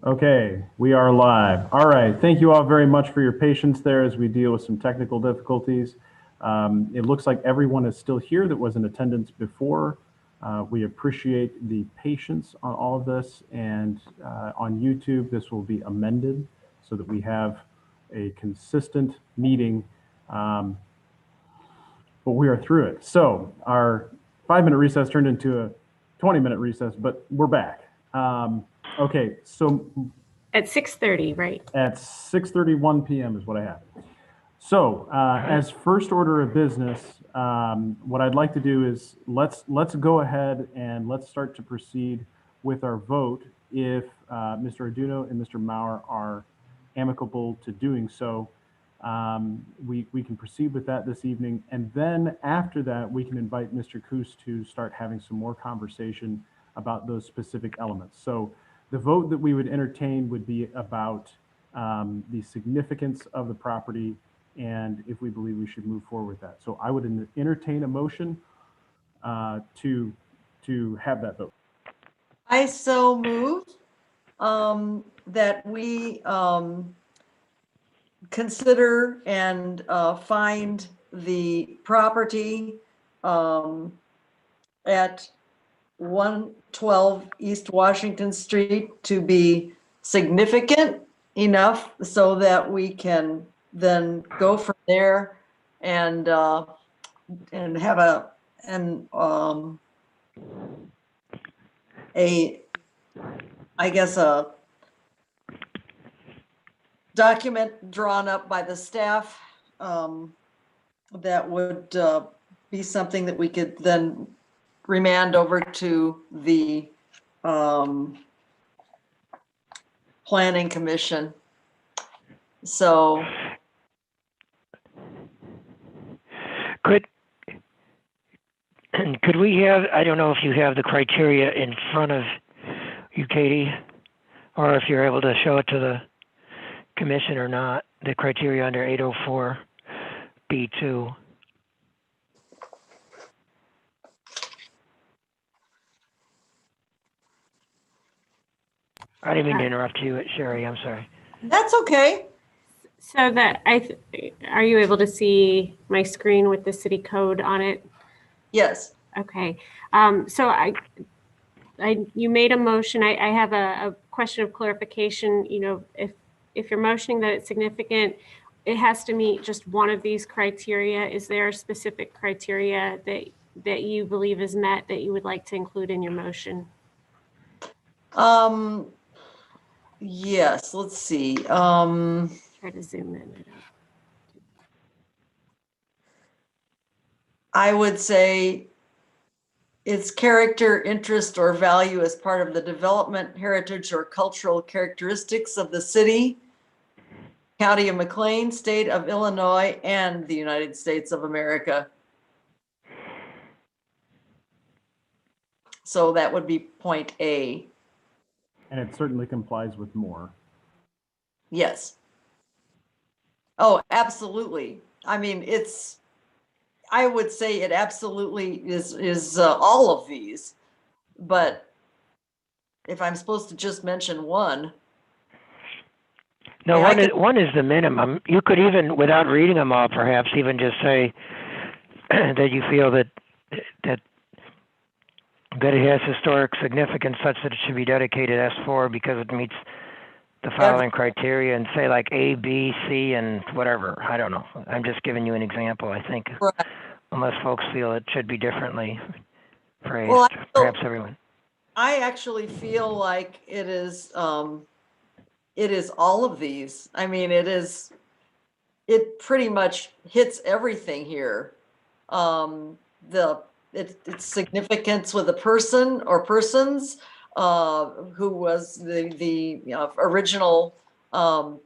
Okay, we are live. All right, thank you all very much for your patience there as we deal with some technical difficulties. It looks like everyone is still here that was in attendance before. We appreciate the patience on all of this, and on YouTube, this will be amended so that we have a consistent meeting, but we are through it. So our 5-minute recess turned into a 20-minute recess, but we're back. Okay, so at 6:30, right? At 6:31 p.m. is what I have. So as first order of business, what I'd like to do is let's go ahead and let's start to proceed with our vote if Mr. Orduno and Mr. Maurer are amicable to doing so. We can proceed with that this evening, and then after that we can invite Mr. Coos to start having some more conversation about those specific elements. So the vote that we would entertain would be about the significance of the property and if we believe we should move forward with that. So I would entertain a motion to have that vote. I so move that we consider and find the property at 112 East Washington Street to be significant enough so that we can then go from there and have a document drawn up by the staff that would be something that we could then remand over to the Planning Commission. So could we have, I don't know if you have the criteria in front of you, Katie, or if you're able to show it to the commission or not, the criteria under 804B2. I didn't mean to interrupt you, Sherry. I'm sorry. That's okay. So that are you able to see my screen with the city code on it? Yes. Okay. So you made a motion. I have a question of clarification. You know, if you're motioning that it's significant, it has to meet just one of these criteria. Is there a specific criteria that you believe is met that you would like to include in your motion? Yes, let's see. Try to zoom in. I would say its character, interest, or value as part of the development, heritage, or cultural characteristics of the city, County of McLean, State of Illinois, and the United States of America. So that would be point A. And it certainly complies with more. Yes. Oh, absolutely. I mean, I would say it absolutely is all of these, but if I'm supposed to just mention one. No, one is the minimum. You could even, without reading them all, perhaps even just say that you feel that it has historic significance such that it should be dedicated S4 because it meets the following criteria, and say like A, B, C, and whatever. I don't know. I'm just giving you an example, I think. Right. Unless folks feel it should be differently phrased, well, perhaps everyone. I actually feel like it is all of these. I mean, it pretty much hits everything here. Its significance with a person or persons who was the original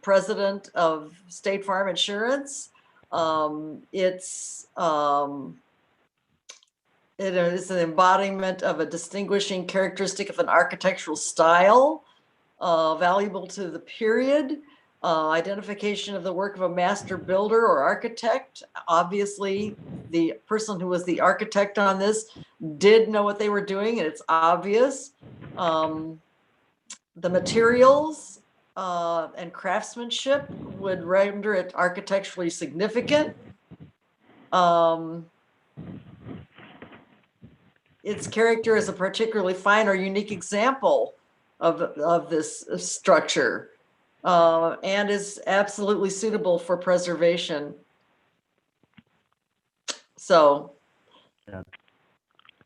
president of State Farm Insurance. It is an embodiment of a distinguishing characteristic of an architectural style, valuable to the period. Identification of the work of a master builder or architect. Obviously, the person who was the architect on this did know what they were doing, and it's obvious. the materials and craftsmanship would render it architecturally significant. Its character is a particularly fine or unique example of this structure, and is absolutely suitable for preservation. So Yeah.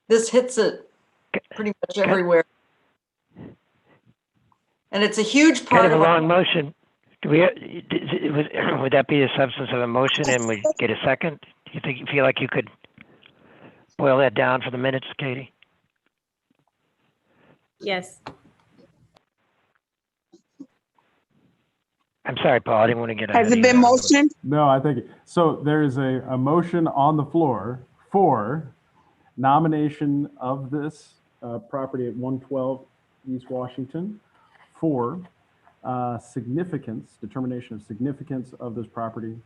this hits it pretty much everywhere. And it's a huge part Kind of a of long motion. Do we, would that be the substance of a motion and we get a second? Do you feel like you could boil that down for the minutes, Katie? Yes. I'm sorry, Paul, I didn't want to get ahead Has of it been you. motioned? No, I think, so there is a motion on the floor for nomination of this property at 112 East Washington for determination of significance of this property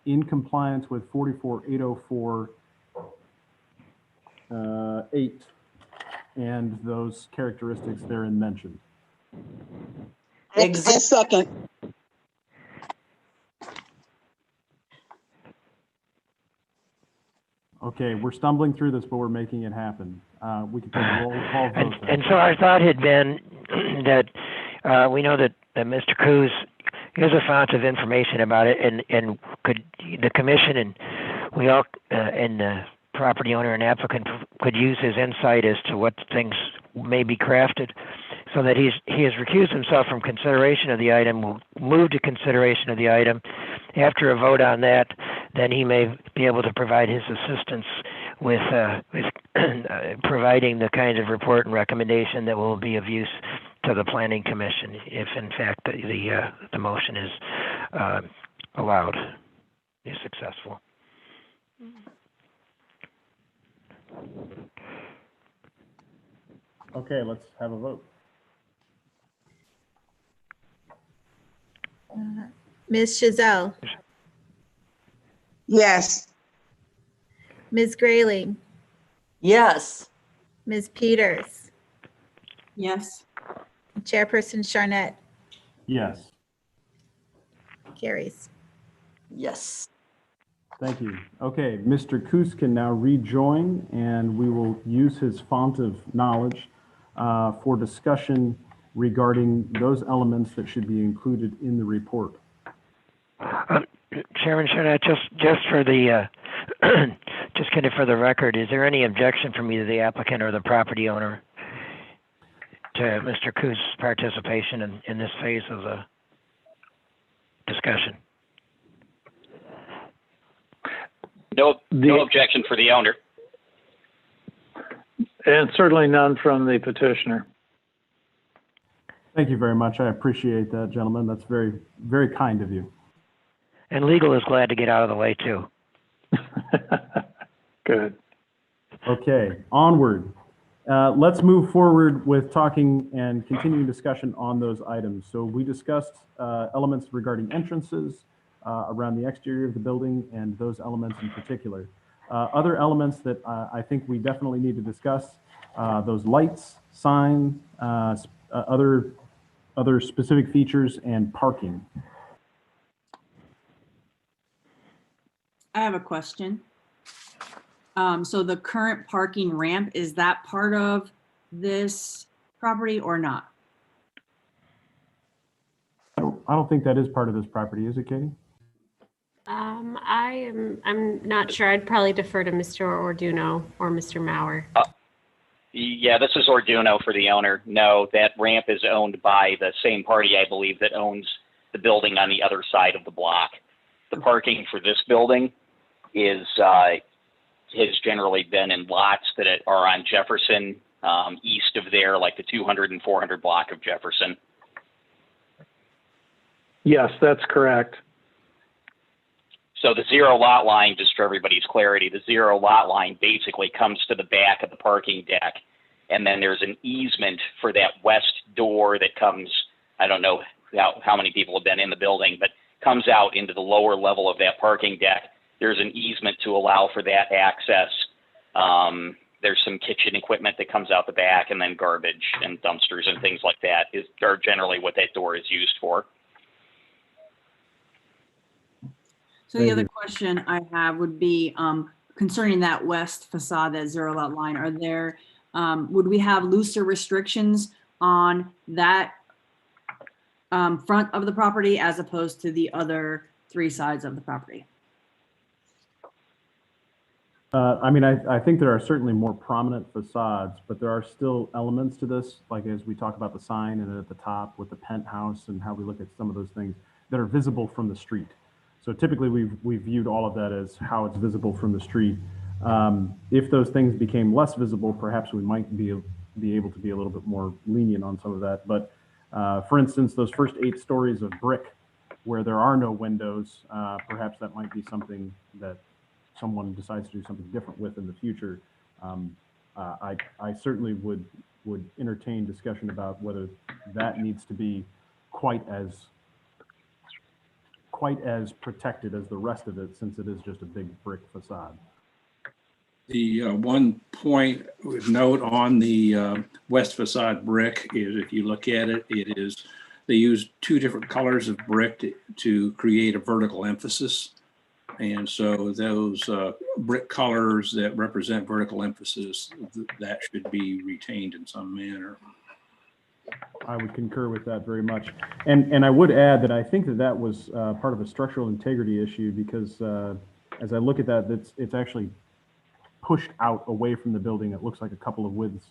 in compliance with 44804 8 and those characteristics therein mentioned. And second. Okay, we're stumbling through this, but we're making it happen. We can take a roll call vote. And so our thought had been that we know that Mr. Cruz is a font of information about it, and could the commission and we all and the property owner and applicant could use his insight as to what things may be crafted, so that he has recused himself from consideration of the item. Will move to consideration of the item. After a vote on that, then he may be able to provide his assistance with providing the kind of report and recommendation that will be of use to the Planning Commission, if in fact the motion is allowed, is successful. Okay, let's have a vote. Ms. Chazelle, Yes. Ms. Grayling, yes. Ms. Peters, Yes. Chairperson Charnett, Yes, carries. Yes. thank you. Okay, Mr. Coos can now rejoin, and we will use his font of knowledge for discussion regarding those elements that should be included in the report. Chairman Charnett, just for the just kind of for the record, is there any objection from either the applicant or the property owner to Mr. Coos' participation in this phase of the discussion? No objection for the owner. And certainly none from the petitioner. Thank you very much. I appreciate that, gentlemen. That's very, very kind of you. And legal is glad to get out of the way too. Good. Okay, onward. Let's move forward with talking and continuing discussion on those items. So we discussed elements regarding entrances around the exterior of the building and those elements in particular. Other elements that I think we definitely need to discuss, those lights, sign, other specific features, and parking. I have a question. So the current parking ramp, is that part of this property or not? I don't think that is part of this property, is it, Katie? I'm not sure. I'd probably defer to Mr. Orduno or Mr. Maurer. Yeah, this is Orduno for the owner. No, that ramp is owned by the same party, I believe, that owns the building on the other side of the block. The parking for this building has generally been in lots that are on Jefferson, east of there, like the 200 and 400 block of Jefferson. Yes, that's correct. So the zero lot line, just for everybody's clarity, the zero lot line basically comes to the back of the parking deck. And then there's an easement for that west door that comes, I don't know how many people have been in the building, but comes out into the lower level of that parking deck. There's an easement to allow for that access. There's some kitchen equipment that comes out the back, and then garbage and dumpsters and things like that are generally what that door is used for. So the other question I have would be concerning that west facade, that zero lot line. Are there, would we have looser restrictions on that front of the property as opposed to the other 3 sides of the property? I mean, I think there are certainly more prominent facades, but there are still elements to this, like as we talk about the sign and at the top with the penthouse and how we look at some of those things that are visible from the street. So typically we've viewed all of that as how it's visible from the street. If those things became less visible, perhaps we might be able to be a little bit more lenient on some of that. But for instance, those first 8 stories of brick where there are no windows, perhaps that might be something that someone decides to do something different with in the future. I certainly would entertain discussion about whether that needs to be quite as protected as the rest of it, since it is just a big brick facade. The one point with note on the west facade brick is, if you look at it, they use 2 different colors of brick to create a vertical emphasis. And so those brick colors that represent vertical emphasis, that should be retained in some manner. I would concur with that very much. And I would add that I think that was part of a structural integrity issue, because as I look at that, it's actually pushed out away from the building. It looks like a couple of widths.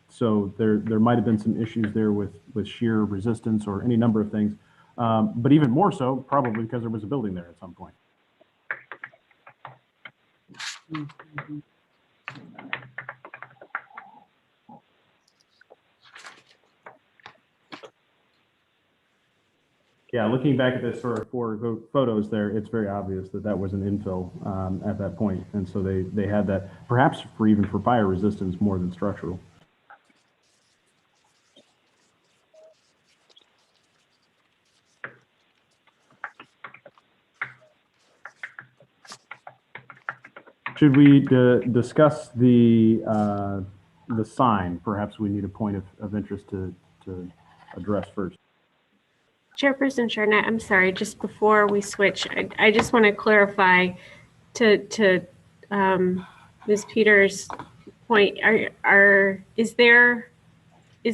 So there might have been some issues there with shear resistance or any number of things. But even more so, probably because there was a building there at some point. Mm-hmm. Yeah, looking back at this sort of 4 photos there, it's very obvious that that was an infill at that point. And so they had that, perhaps even for fire resistance more than structural. Should we discuss the sign? Perhaps we need a point of interest to address first. Chairperson Charnett, I'm sorry, just before we switch, I just want to clarify to Ms. Peters' point. Is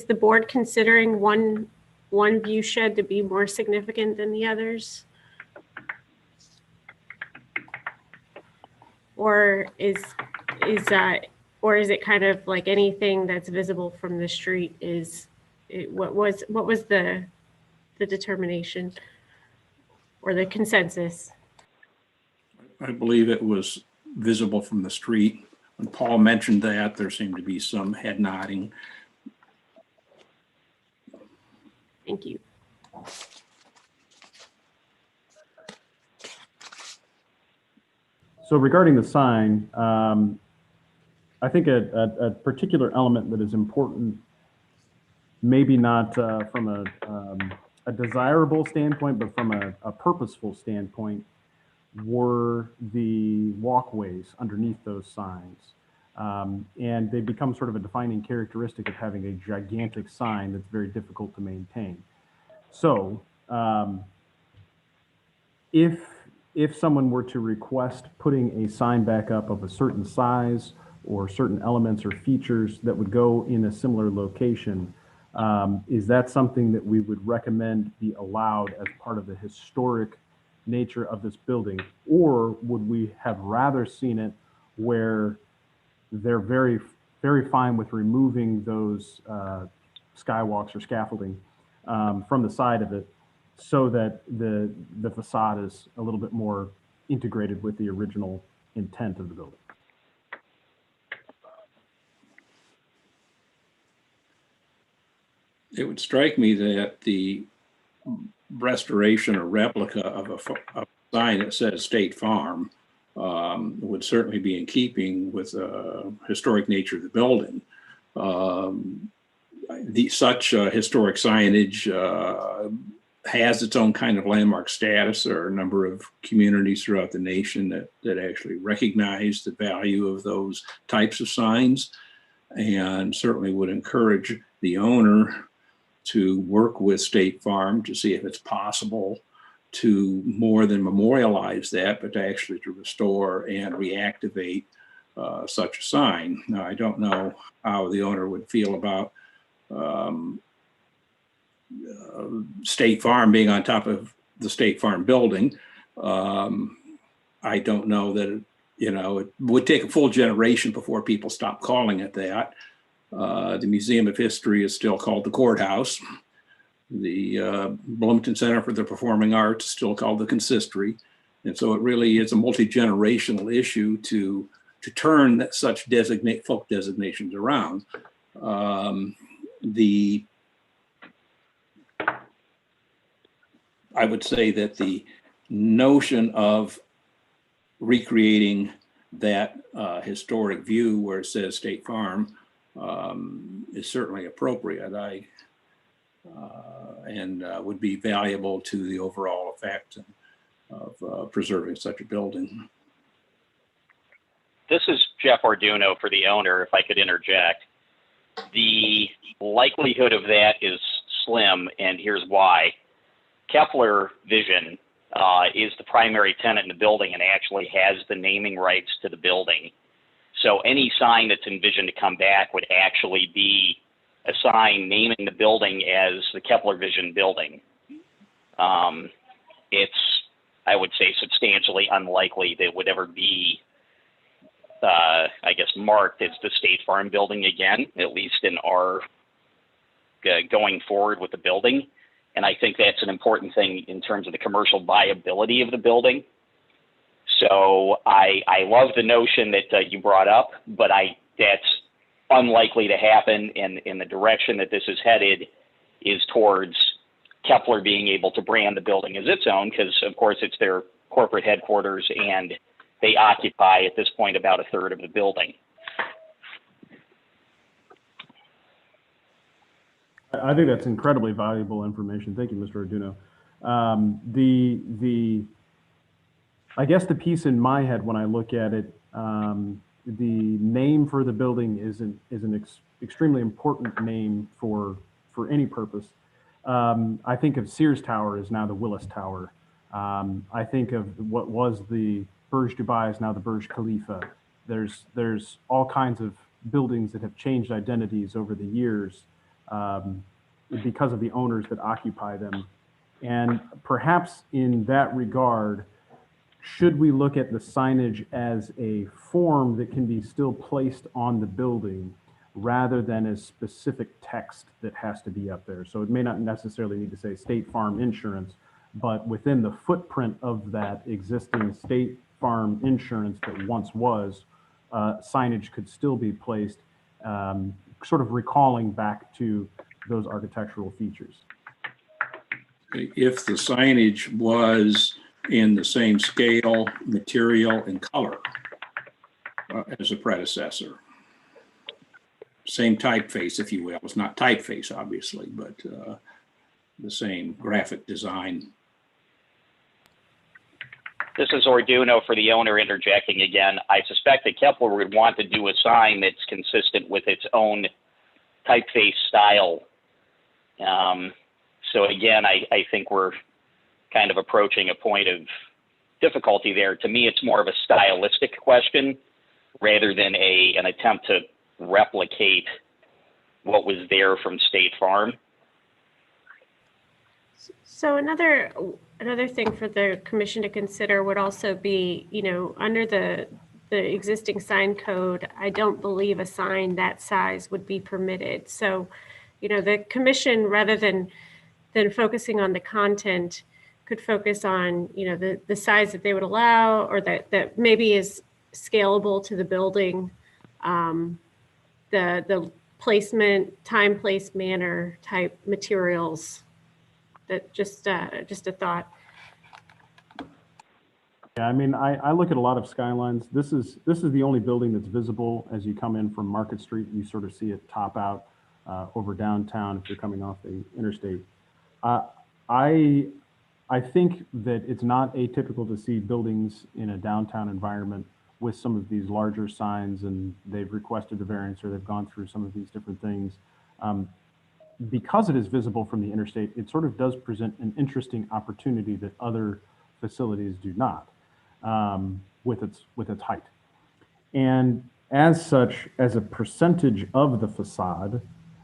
the board considering one view shed to be more significant than the others? Or is it kind of like anything that's visible from the street what was the determination or the consensus? I believe it was visible from the street. When Paul mentioned that, there seemed to be some head nodding. Thank you. So regarding the sign, I think a particular element that is important, maybe not from a desirable standpoint, but from a purposeful standpoint, were the walkways underneath those signs. And they become sort of a defining characteristic of having a gigantic sign that's very difficult to maintain. So if someone were to request putting a sign back up of a certain size or certain elements or features that would go in a similar location, is that something that we would recommend be allowed as part of the historic nature of this building? Or would we have rather seen it where they're very, very fine with removing those skywalks or scaffolding from the side of it, so that the facade is a little bit more integrated with the original intent of the building? It would strike me that the restoration or replica of a sign that says State Farm would certainly be in keeping with the historic nature of the building. Such historic signage has its own kind of landmark status. There are a number of communities throughout the nation that actually recognize the value of those types of signs, and certainly would encourage the owner to work with State Farm to see if it's possible to more than memorialize that, but to actually to restore and reactivate such a sign. Now, I don't know how the owner would feel about State Farm being on top of the State Farm building. I don't know that, it would take a full generation before people stop calling it that. The Museum of History is still called the courthouse. The Bloomington Center for the Performing Arts is still called the consistory. And so it really is a multi-generational issue to turn such folk designations around. I would say that the notion of recreating that historic view where it says State Farm is certainly appropriate. And would be valuable to the overall effect of preserving such a building. This is Jeff Orduno for the owner, if I could interject. The likelihood of that is slim, and here's why. Kepler Vision is the primary tenant in the building and actually has the naming rights to the building. So any sign that's envisioned to come back would actually be a sign naming the building as the Kepler Vision building. It's, I would say, substantially unlikely that it would ever be, marked as the State Farm building again, at least in our going forward with the building. And I think that's an important thing in terms of the commercial viability of the building. So I love the notion that you brought up, but that's unlikely to happen. And in the direction that this is headed is towards Kepler being able to brand the building as its own, because of course it's their corporate headquarters and they occupy at this point about a third of the building. I think that's incredibly valuable information. Thank you, Mr. Orduno. I guess the piece in my head when I look at it, the name for the building is an extremely important name for any purpose. I think of Sears Tower as now the Willis Tower. I think of what was the Burj Dubai is now the Burj Khalifa. There's all kinds of buildings that have changed identities over the years because of the owners that occupy them. And perhaps in that regard, should we look at the signage as a form that can be still placed on the building rather than as specific text that has to be up there? So it may not necessarily need to say State Farm Insurance, but within the footprint of that existing State Farm Insurance that once was, signage could still be placed, sort of recalling back to those architectural features. If the signage was in the same scale, material, and color as a predecessor. Same typeface, if you will. It's not typeface, obviously, but the same graphic design. This is Orduno for the owner interjecting again. I suspect that Kepler would want to do a sign that's consistent with its own typeface style. So again, I think we're kind of approaching a point of difficulty there. To me, it's more of a stylistic question rather than an attempt to replicate what was there from State Farm. So another thing for the commission to consider would also be, under the existing sign code, I don't believe a sign that size would be permitted. So, the commission, rather than focusing on the content, could focus on, the size that they would allow, or that maybe is scalable to the building, the placement, time, place, manner type materials. That just a thought. Yeah, I mean, I look at a lot of skylines. This is the only building that's visible as you come in from Market Street. You sort of see it top out over downtown if you're coming off the interstate. I think that it's not atypical to see buildings in a downtown environment with some of these larger signs, and they've requested the variance or they've gone through some of these different things. because it is visible from the interstate, it sort of does present an interesting opportunity that other facilities do not, with its height. And as such, as a percentage of the facade,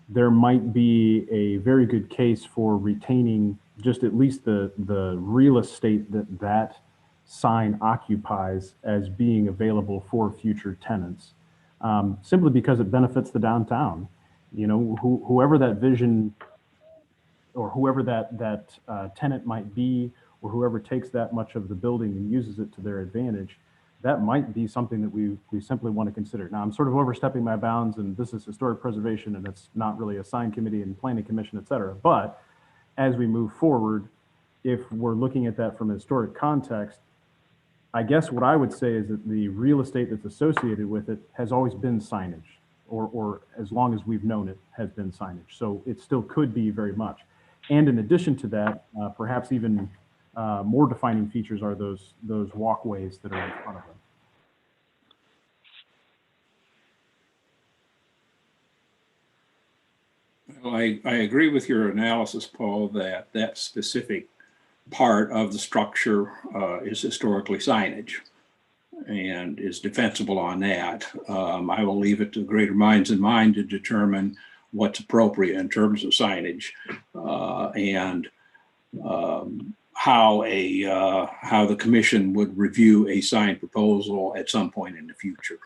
there might be a very good case for retaining just at least the real estate that sign occupies as being available for future tenants, simply because it benefits the downtown. You know, whoever that vision or whoever that tenant might be, or whoever takes that much of the building and uses it to their advantage, that might be something that we simply want to consider. Now, I'm sort of overstepping my bounds, and this is historic preservation, and it's not really a sign committee and planning commission, et cetera. But as we move forward, if we're looking at that from a historic context, I guess what I would say is that the real estate that's associated with it has always been signage, or as long as we've known it has been signage. So it still could be very much. And in addition to that, perhaps even more defining features are those walkways that are in front of them. Well, I agree with your analysis, Paul, that specific part of the structure is historically signage and is defensible on that. I will leave it to greater minds than mine to determine what's appropriate in terms of signage and how the commission would review a sign proposal at some point in the future.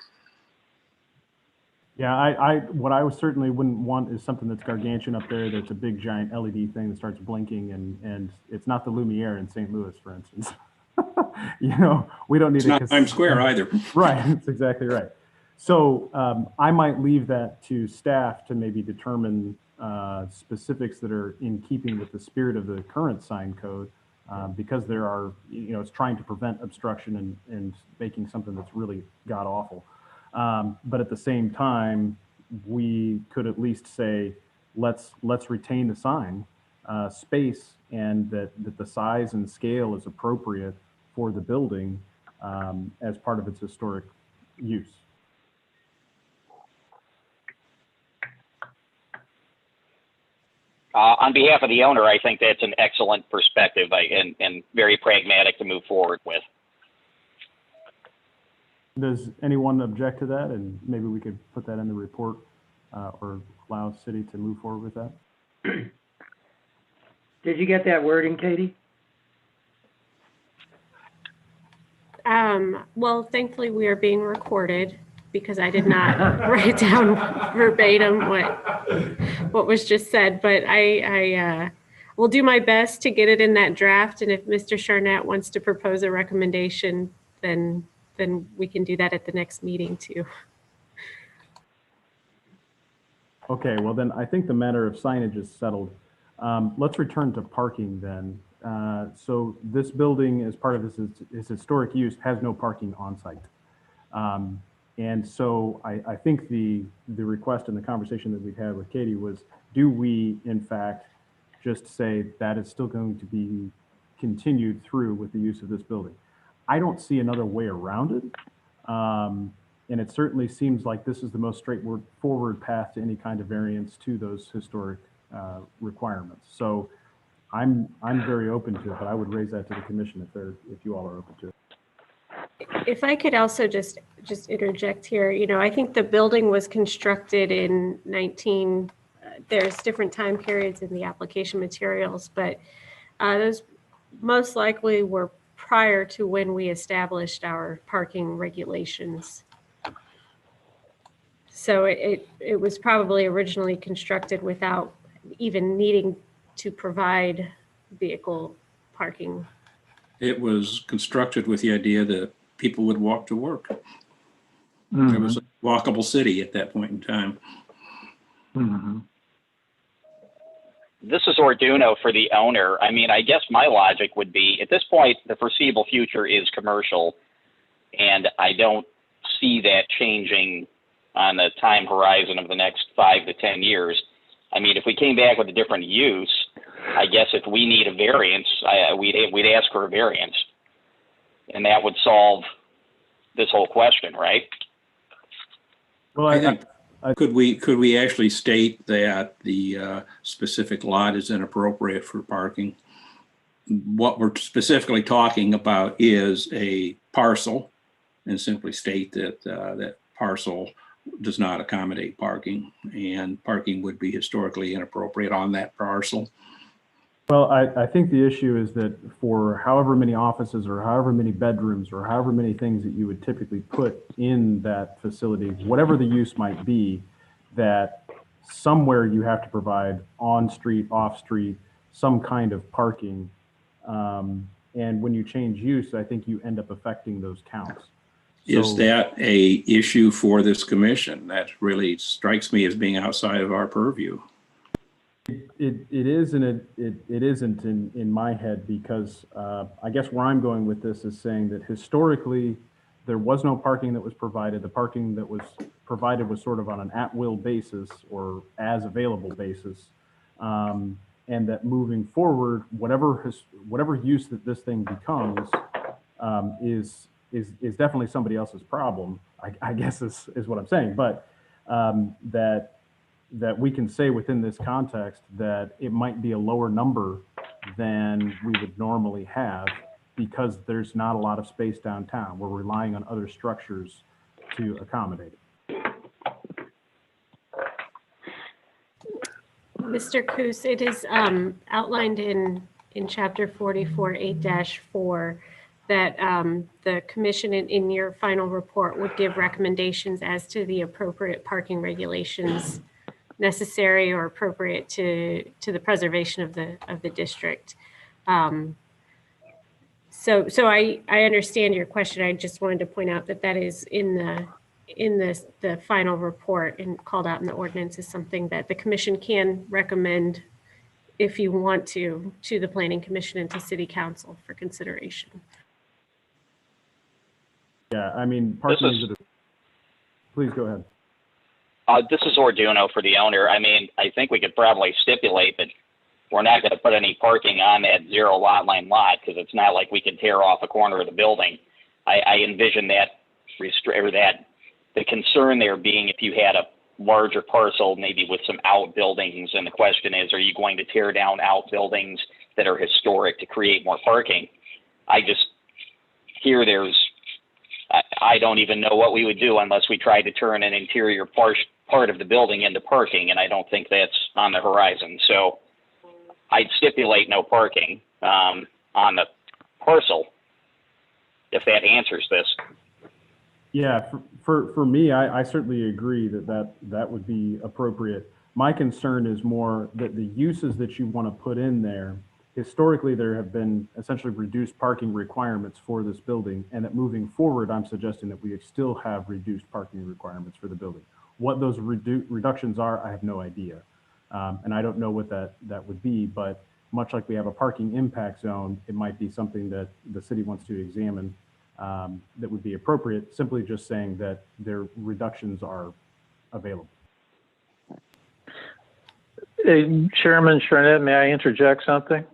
Yeah, what I certainly wouldn't want is something that's gargantuan up there, that's a big giant LED thing that starts blinking, and it's not the Lumiere in St. Louis, for instance. You know, we don't need it's not Times Square either. Right, that's exactly right. So I might leave that to staff to maybe determine specifics that are in keeping with the spirit of the current sign code, because there are, you know, it's trying to prevent obstruction and making something that's really god awful. But at the same time, we could at least say, let's retain the sign space, and that the size and scale is appropriate for the building as part of its historic use. On behalf of the owner, I think that's an excellent perspective and very pragmatic to move forward with. Does anyone object to that? And maybe we could put that in the report or allow city to move forward with that. Did you get that wording, Katie? Well, thankfully we are being recorded, because I did not write down verbatim what was just said, but I will do my best to get it in that draft. And if Mr. Charnett wants to propose a recommendation, then we can do that at the next meeting too. Okay, well then I think the matter of signage is settled. Let's return to parking then. So this building, as part of its historic use, has no parking on site. And so I think the request and the conversation that we've had with Katie was, do we in fact just say that is still going to be continued through with the use of this building? I don't see another way around it. And it certainly seems like this is the most straightforward path to any kind of variance to those historic requirements. So I'm very open to it, but I would raise that to the commission if you all are open to it. If I could also just interject here, you know, I think the building was constructed in there's different time periods in the application materials, but those most likely were prior to when we established our parking regulations. So it was probably originally constructed without even needing to provide vehicle parking. It was constructed with the idea that people would walk to work. Mm-hmm. It was a walkable city at that point in time. Mm-hmm. This is Orduno for the owner. I mean, I guess my logic would be, at this point, the foreseeable future is commercial, and I don't see that changing on the time horizon of the next 5 to 10 years. I mean, if we came back with a different use, I guess if we need a variance, we'd ask for a variance, and that would solve this whole question, right? Well, I think Could we actually state that the specific lot is inappropriate for parking? What we're specifically talking about is a parcel, and simply state that that parcel does not accommodate parking, and parking would be historically inappropriate on that parcel. Well, I think the issue is that for however many offices or however many bedrooms or however many things that you would typically put in that facility, whatever the use might be, that somewhere you have to provide on-street, off-street, some kind of parking. And when you change use, I think you end up affecting those counts. Is that a issue for this commission? That really strikes me as being outside of our purview. It is and it isn't in my head, because I guess where I'm going with this is saying that historically there was no parking that was provided. The parking that was provided was sort of on an at-will basis or as available basis, and that moving forward, whatever use that this thing becomes is definitely somebody else's problem, I guess is what I'm saying. But that we can say within this context that it might be a lower number than we would normally have, because there's not a lot of space downtown. We're relying on other structures to accommodate it. Mr. Coos, it is outlined in chapter 44.8-4 that the commission in your final report would give recommendations as to the appropriate parking regulations necessary or appropriate to the preservation of the district. So I understand your question. I just wanted to point out that is in the final report and called out in the ordinance as something that the commission can recommend, if you want to the planning commission and to city council for consideration. Yeah, I mean, parking. Please go ahead. This is Orduno for the owner. I mean, I think we could probably stipulate that we're not going to put any parking on that zero lot line lot, because it's not like we can tear off a corner of the building. I envision that the concern there being if you had a larger parcel, maybe with some outbuildings, and the question is, are you going to tear down outbuildings that are historic to create more parking? I just hear I don't even know what we would do unless we tried to turn an interior part of the building into parking, and I don't think that's on the horizon. So I'd stipulate no parking on the parcel, if that answers this. Yeah, for me, I certainly agree that would be appropriate. My concern is more that the uses that you want to put in there, historically, there have been essentially reduced parking requirements for this building, and that moving forward, I'm suggesting that we still have reduced parking requirements for the building. What those reductions are, I have no idea. And I don't know what that would be, but much like we have a parking impact zone, it might be something that the city wants to examine that would be appropriate, simply just saying that their reductions are available. Chairman Charnett, may I interject something?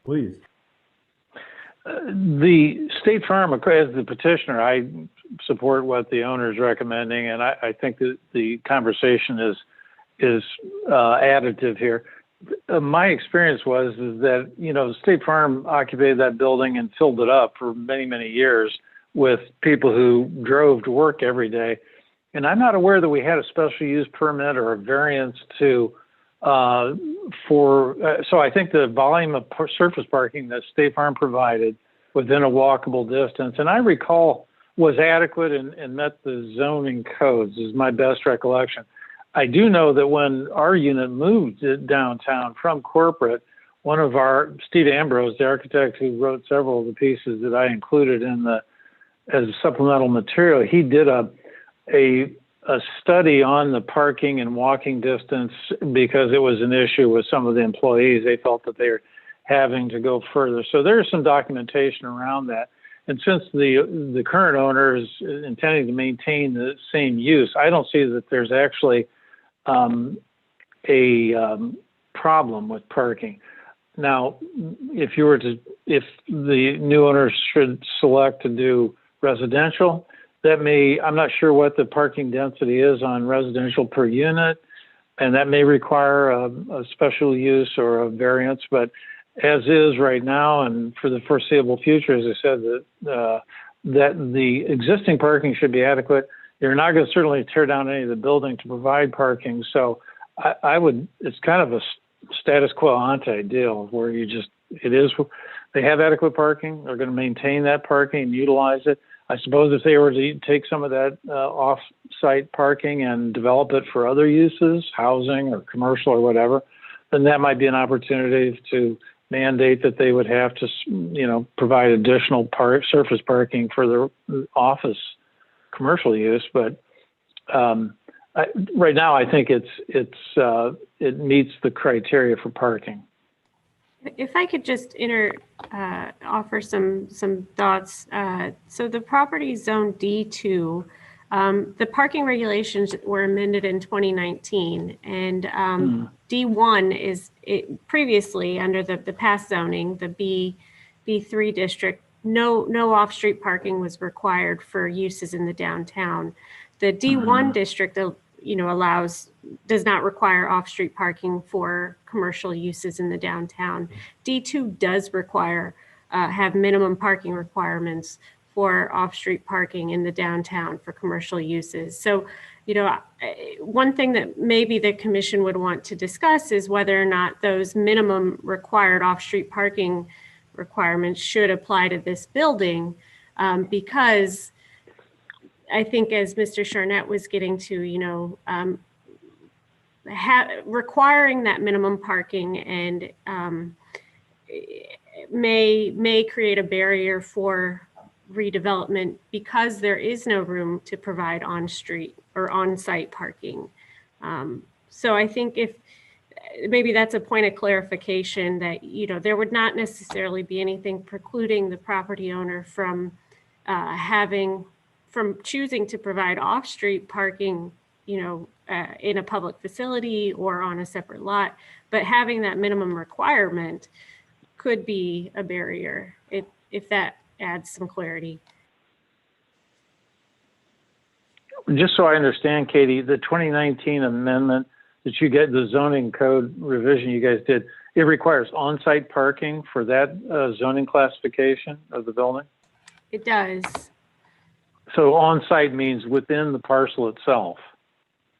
Please. The State Farm, as the petitioner, I support what the owner is recommending, and I think that the conversation is additive here. My experience is that State Farm occupied that building and filled it up for many, many years with people who drove to work every day, and I'm not aware that we had a special use permit or a variance to. So I think the volume of surface parking that State Farm provided within a walkable distance, and I recall was adequate and met the zoning codes, is my best recollection. I do know that when our unit moved downtown from corporate, one of Steve Ambrose, the architect who wrote several of the pieces that I included as supplemental material, he did a study on the parking and walking distance because it was an issue with some of the employees. They felt that they were having to go further. So there's some documentation around that. And since the current owner is intending to maintain the same use, I don't see that there's actually a problem with parking. Now, if the new owner should select to do residential, I'm not sure what the parking density is on residential per unit, and that may require a special use or a variance, but as is right now and for the foreseeable future, as I said, that the existing parking should be adequate. You're not going to certainly tear down any of the building to provide parking. So it's kind of a status quo ante deal where they have adequate parking. They're going to maintain that parking and utilize it. I suppose if they were to take some of that off-site parking and develop it for other uses, housing or commercial or whatever, then that might be an opportunity to mandate that they would have to, provide additional surface parking for their office commercial use. But right now, I think it meets the criteria for parking. If I could just offer some thoughts. So the property zone D2, the parking regulations were amended in 2019, and D1 is previously under the past zoning, the B3 district. No off-street parking was required for uses in the downtown. The D1 district, does not require off-street parking for commercial uses in the downtown. D2 does have minimum parking requirements for off-street parking in the downtown for commercial uses. So, one thing that maybe the commission would want to discuss is whether or not those minimum required off-street parking requirements should apply to this building, because I think, as Mr. Charnett was getting to, requiring that minimum parking and may create a barrier for redevelopment because there is no room to provide on-street or on-site parking. So I think if maybe that's a point of clarification that, there would not necessarily be anything precluding the property owner from choosing to provide off-street parking, in a public facility or on a separate lot, but having that minimum requirement could be a barrier, if that adds some clarity. Just so I understand, Katie, the 2019 amendment that you get, the zoning code revision you guys did, it requires on-site parking for that zoning classification of the building? It does. So on-site means within the parcel itself?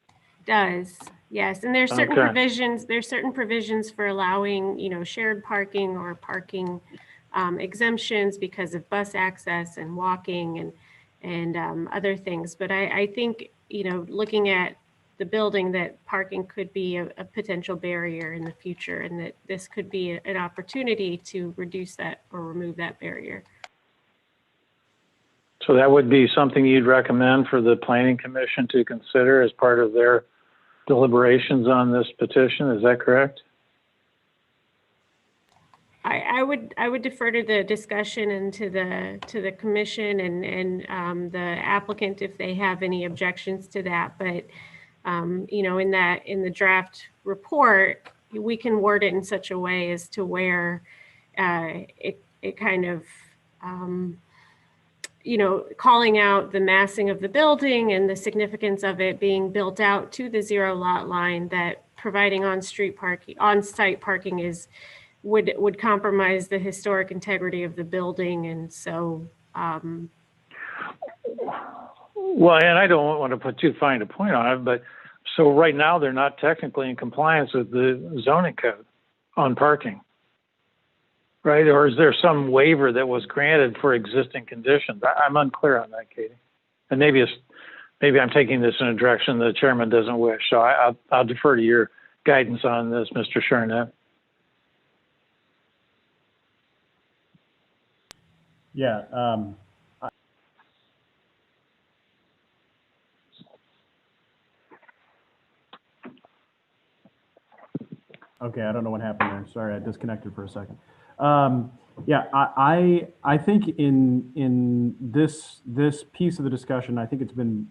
It does, yes. And there's certain provisions. There's certain provisions for allowing, shared parking or parking exemptions because of bus access and walking and other things. But I think, looking at the building, that parking could be a potential barrier in the future, and that this could be an opportunity to reduce that or remove that barrier. So that would be something you'd recommend for the Planning Commission to consider as part of their deliberations on this petition. Is that correct? I would defer to the discussion and to the commission and the applicant if they have any objections to that. But in the draft report, we can word it in such a way as to where it kind of calling out the massing of the building and the significance of it being built out to the zero lot line, that providing on-site parking would compromise the historic integrity of the building. And so, well, and I don't want to put too fine a point on it, but so right now they're not technically in compliance with the zoning code on parking, right? Or is there some waiver that was granted for existing conditions? I'm unclear on that, Katie. And maybe I'm taking this in a direction the chairman doesn't wish. So I'll defer to your guidance on this, Mr. Charnett. Yeah. Okay, I don't know what happened there. Sorry, I disconnected for a second. Yeah, I think in this piece of the discussion, I think it's been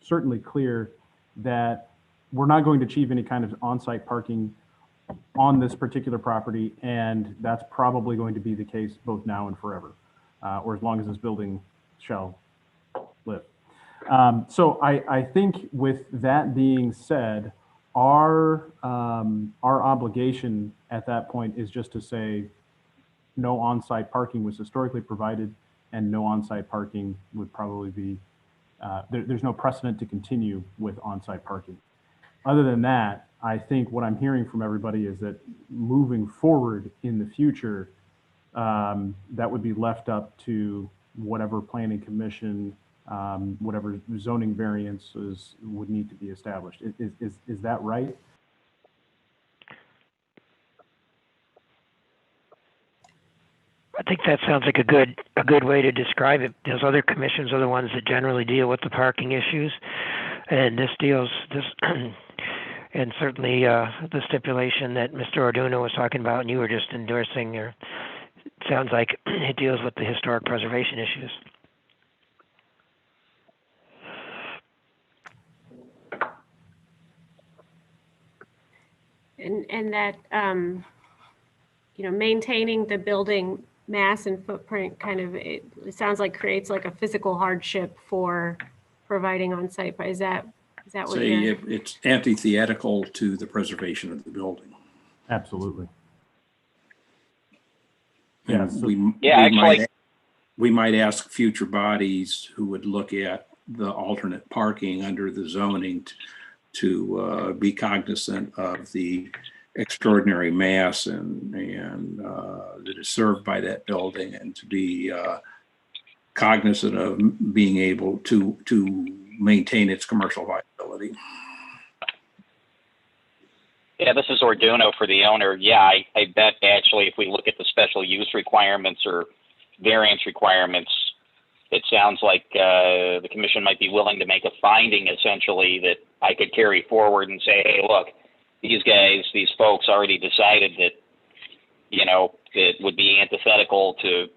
certainly clear that we're not going to achieve any kind of on-site parking on this particular property, and that's probably going to be the case both now and forever, or as long as this building shall live. So I think with that being said, our obligation at that point is just to say no on-site parking was historically provided, and no on-site parking would probably be, there's no precedent to continue with on-site parking. Other than that, I think what I'm hearing from everybody is that moving forward in the future, that would be left up to whatever planning commission, whatever zoning variances would need to be established. Is that right? I think that sounds like a good way to describe it. Those other commissions are the ones that generally deal with the parking issues, and this and certainly the stipulation that Mr. Orduno was talking about and you were just endorsing, or sounds like it deals with the historic preservation issues. And that maintaining the building mass and footprint kind of, it sounds like creates like a physical hardship for providing on-site. Is that what you're? It's antithetical to the preservation of the building. Absolutely. And we might ask future bodies who would look at the alternate parking under the zoning to be cognizant of the extraordinary mass and that is served by that building, and to be cognizant of being able to maintain its commercial viability. Yeah, this is Orduno for the owner. Yeah, I bet actually if we look at the special use requirements or variance requirements, it sounds like the commission might be willing to make a finding essentially that I could carry forward and say, hey, look, these folks already decided that, it would be antithetical to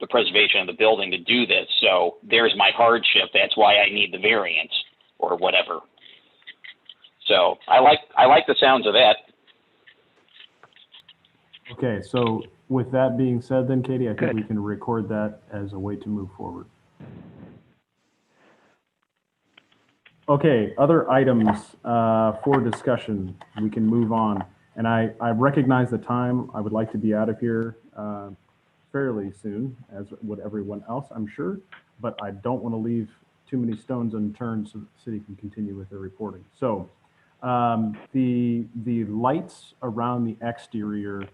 the preservation of the building to do this. So there's my hardship. That's why I need the variance or whatever. So I like the sounds of that. Okay, so with that being said then, Katie, I think we can record that as a way to move forward. Okay, other items for discussion. We can move on. And I recognize the time. I would like to be out of here fairly soon, as would everyone else, I'm sure. But I don't want to leave too many stones unturned so that the city can continue with their reporting. So the lights around the exterior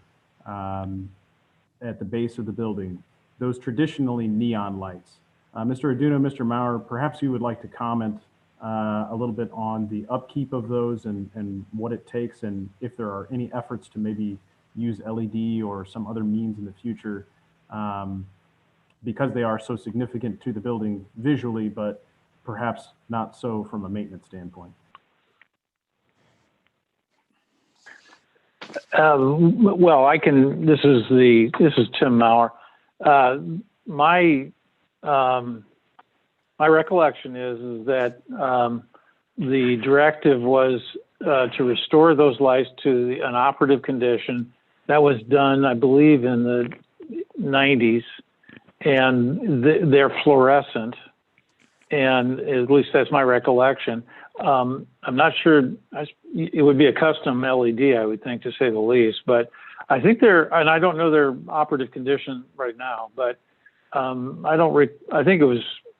at the base of the building, those traditionally neon lights. Mr. Orduno, Mr. Maurer, perhaps you would like to comment a little bit on the upkeep of those and what it takes, and if there are any efforts to maybe use LED or some other means in the future, because they are so significant to the building visually, but perhaps not so from a maintenance standpoint. Well, I can. This is Tim Maurer. My recollection is that the directive was to restore those lights to an operative condition. That was done, I believe, in the 90s, and they're fluorescent, and at least that's my recollection. I'm not sure. It would be a custom LED, I would think, to say the least. But I think and I don't know their operative condition right now. But I think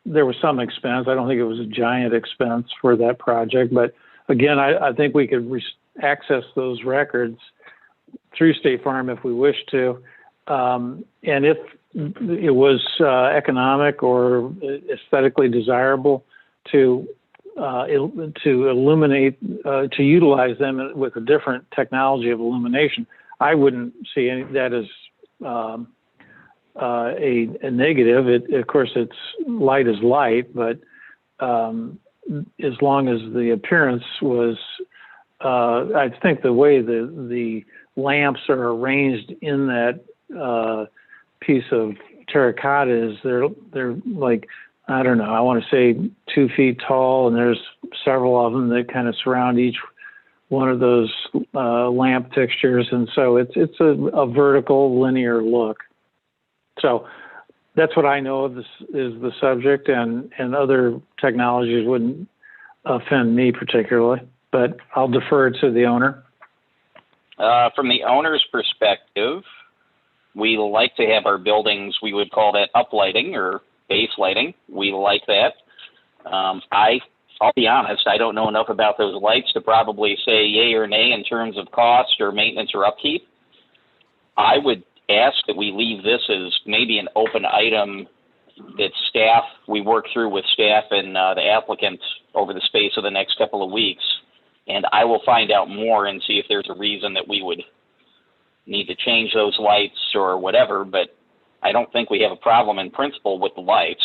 there was some expense. I don't think it was a giant expense for that project. But again, I think we could access those records through State Farm if we wish to, and if it was economic or aesthetically desirable to illuminate, to utilize them with a different technology of illumination, I wouldn't see that as a negative. Of course, it's light is light, but as long as the appearance was, I think the way the lamps are arranged in that piece of terracotta is they're like, I don't know, I want to say 2 feet tall, and there's several of them that kind of surround each one of those lamp fixtures, and so it's a vertical linear look. So that's what I know of this is the subject, and other technologies wouldn't offend me particularly, but I'll defer to the owner. From the owner's perspective, we like to have our buildings, we would call that uplighting or base lighting. We like that. I'll be honest, I don't know enough about those lights to probably say yay or nay in terms of cost or maintenance or upkeep. I would ask that we leave this as maybe an open item that staff, we work through with staff and the applicants over the space of the next couple of weeks. And I will find out more and see if there's a reason that we would need to change those lights or whatever, but I don't think we have a problem in principle with the lights.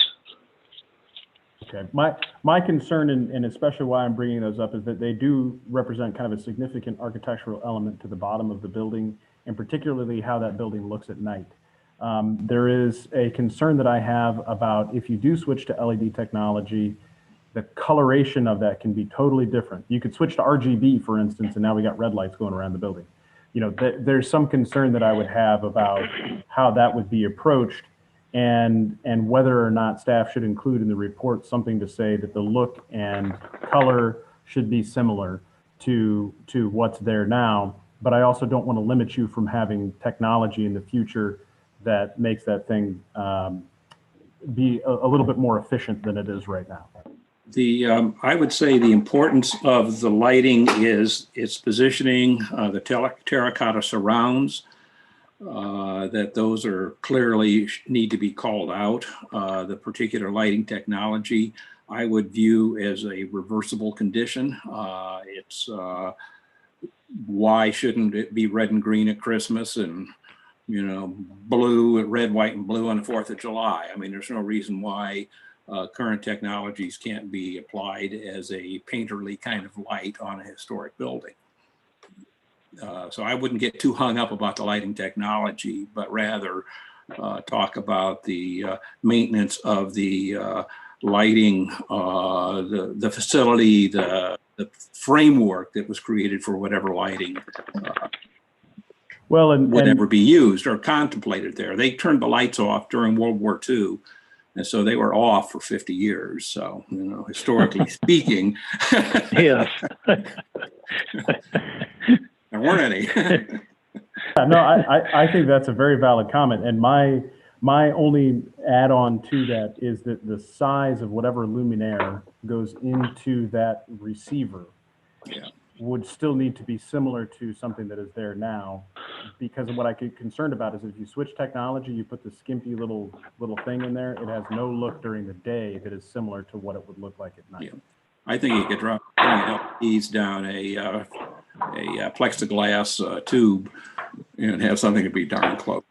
Okay, my concern, and especially why I'm bringing those up, is that they do represent kind of a significant architectural element to the bottom of the building, and particularly how that building looks at night. There is a concern that I have about if you do switch to LED technology, the coloration of that can be totally different. You could switch to RGB, for instance, and now we got red lights going around the building. You know, there's some concern that I would have about how that would be approached, and whether or not staff should include in the report something to say that the look and color should be similar to what's there now. But I also don't want to limit you from having technology in the future that makes that thing be a little bit more efficient than it is right now. I would say the importance of the lighting is its positioning, the terracotta surrounds, that those are clearly need to be called out. The particular lighting technology I would view as a reversible condition. Why shouldn't it be red and green at Christmas and, you know, blue, red, white, and blue on the 4th of July? I mean, there's no reason why current technologies can't be applied as a painterly kind of light on a historic building. So I wouldn't get too hung up about the lighting technology, but rather talk about the maintenance of the lighting, the facility, the framework that was created for whatever lighting would ever be used or contemplated there. They turned the lights off during World War II. And so they were off for 50 years. So, you know, historically speaking, yes, there weren't any. No, I think that's a very valid comment. And my only add-on to that is that the size of whatever luminaire goes into that receiver would still need to be similar to something that is there now, because of what I get concerned about is if you switch technology, you put the skimpy little thing in there, it has no look during the day that is similar to what it would look like at night. Yeah. I think you could drop LEDs down a plexiglass tube and have something to be darn close.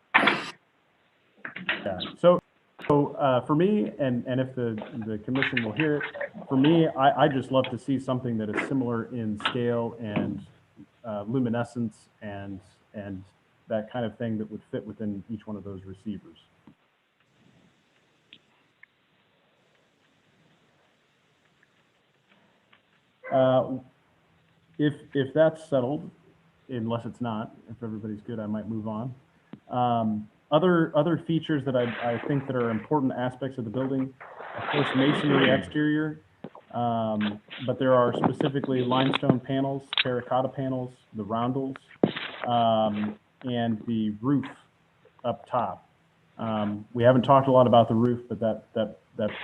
Yeah. So for me, and if the commission will hear it, for me, I just love to see something that is similar in scale and luminescence and that kind of thing that would fit within each one of those receivers. If that's settled, unless it's not, if everybody's good, I might move on. Other features that I think that are important aspects of the building, of course, masonry exterior, but there are specifically limestone panels, terracotta panels, the roundels, and the roof up top. We haven't talked a lot about the roof, but that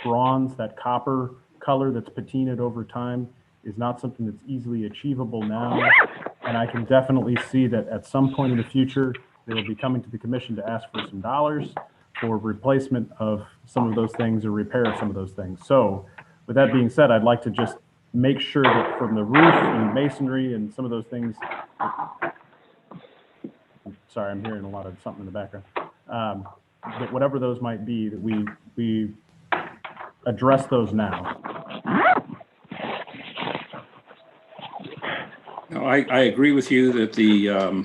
bronze, that copper color that's patinaed over time is not something that's easily achievable now. And I can definitely see that at some point in the future, they will be coming to the commission to ask for some dollars for replacement of some of those things or repair of some of those things. So with that being said, I'd like to just make sure that from the roof and masonry and some of those things, sorry, I'm hearing a lot of something in the background, that whatever those might be, that we address those now. No, I agree with you that the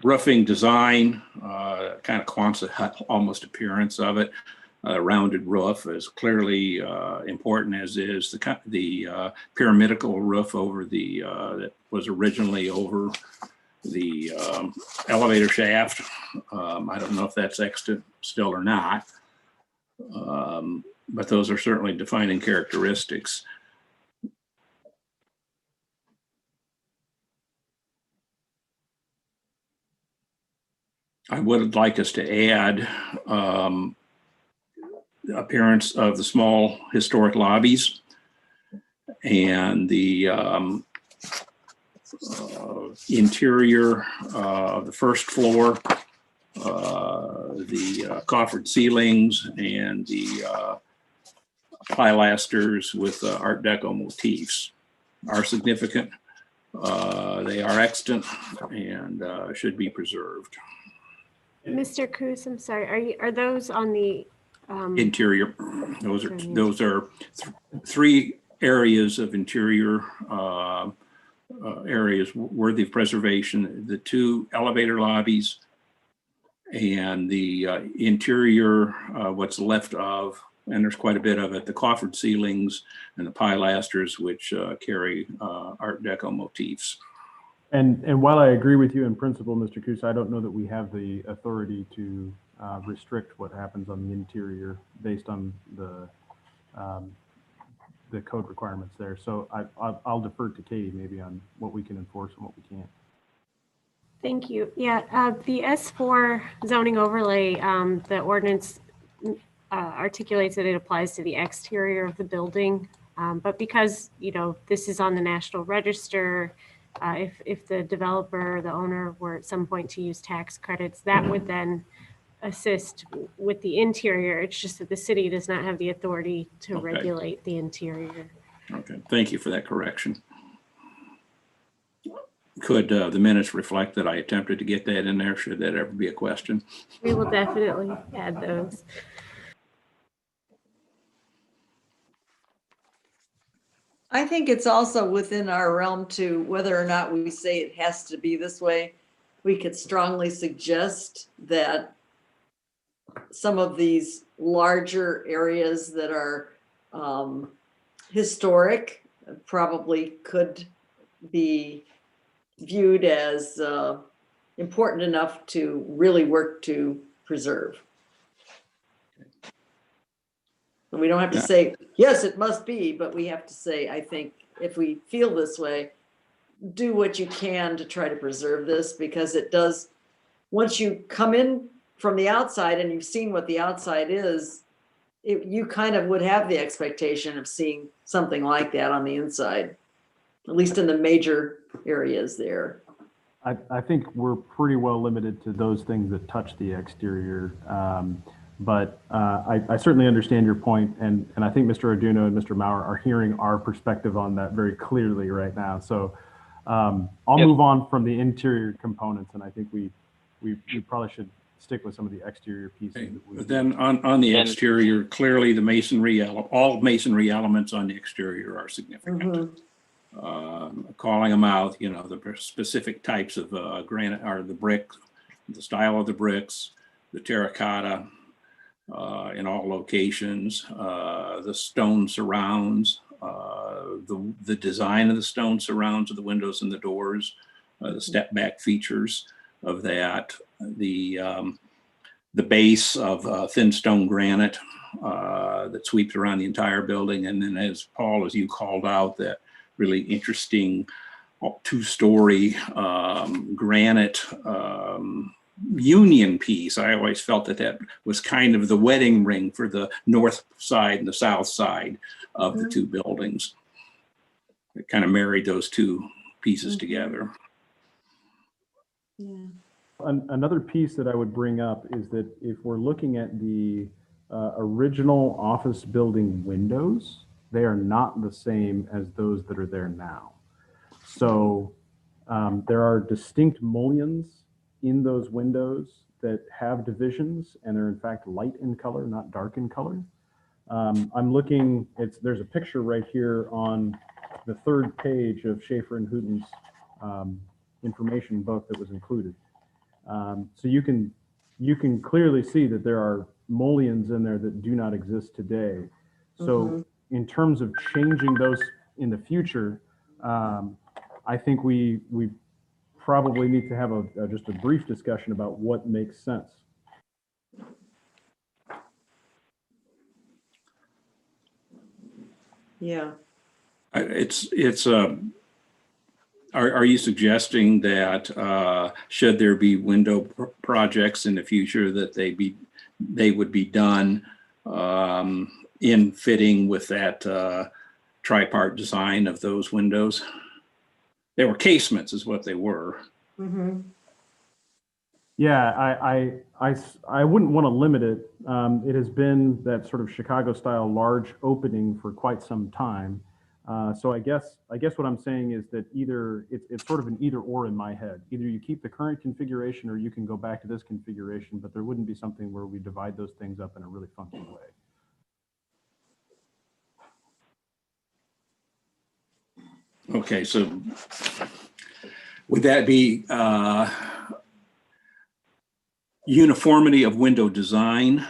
roofing design, kind of Quonset almost appearance of it, rounded roof is clearly important, as is the pyramidical roof over the that was originally over the elevator shaft. I don't know if that's extant still or not. But those are certainly defining characteristics. I would like us to add appearance of the small historic lobbies and the interior of the first floor, the coffered ceilings, and the pilasters with Art Deco motifs are significant. They are extant and should be preserved. Mr. Cruz, I'm sorry, are those on the Interior, those are three areas of interior areas worthy of preservation: the two elevator lobbies and the interior, what's left of, and there's quite a bit of it, the coffered ceilings and the pilasters, which carry Art Deco motifs. And while I agree with you in principle, Mr. Cruz, I don't know that we have the authority to restrict what happens on the interior based on the code requirements there. So I'll defer to Katie maybe on what we can enforce and what we can't. Thank you. Yeah, the S4 zoning overlay, the ordinance articulates that it applies to the exterior of the building. But because, you know, this is on the National Register, if the developer, the owner were at some point to use tax credits, that would then assist with the interior. It's just that the city does not have the authority to regulate the interior. Okay, thank you for that correction. Could the minutes reflect that I attempted to get that in there, should that ever be a question? We will definitely add those. I think it's also within our realm to, whether or not we say it has to be this way, we could strongly suggest that some of these larger areas that are historic probably could be viewed as important enough to really work to preserve. And we don't have to say, yes, it must be, but we have to say, I think if we feel this way, do what you can to try to preserve this, because it does, once you come in from the outside and you've seen what the outside is, you kind of would have the expectation of seeing something like that on the inside, at least in the major areas there. I think we're pretty well limited to those things that touch the exterior. But I certainly understand your point, and I think Mr. Orduno and Mr. Maurer are hearing our perspective on that very clearly right now. So I'll move on from the interior components, and I think we probably should stick with some of the exterior pieces. Okay. But then on the exterior, clearly the masonry, all masonry elements on the exterior are significant. Mm-hmm. Calling them out, you know, the specific types of granite, or the brick, the style of the bricks, the terracotta in all locations, the stone surrounds, the design of the stone surrounds of the windows and the doors, the step back features of that, the base of thin stone granite that sweeps around the entire building, and then, as Paul, as you called out, that really interesting two-story granite union piece. I always felt that was kind of the wedding ring for the north side and the south side of the two buildings. It kind of married those two pieces together. Yeah. Another piece that I would bring up is that if we're looking at the original office building windows, they are not the same as those that are there now. So there are distinct mullions in those windows that have divisions, and they're in fact light in color, not dark in color. I'm looking, there's a picture right here on the third page of Schaefer and Houghton's information book that was included. So you can clearly see that there are mullions in there that do not exist today. So in terms of changing those in the future, I think we probably need to have just a brief discussion about what makes sense. Yeah. Are you suggesting that should there be window projects in the future that they would be done in fitting with that tripart design of those windows? They were casements is what they were. Mm-hmm. Yeah, I wouldn't want to limit it. It has been that sort of Chicago style large opening for quite some time. So I guess what I'm saying is that either it's sort of an either or in my head. Either you keep the current configuration or you can go back to this configuration, but there wouldn't be something where we divide those things up in a really funky way. Okay, so would that be uniformity of window design?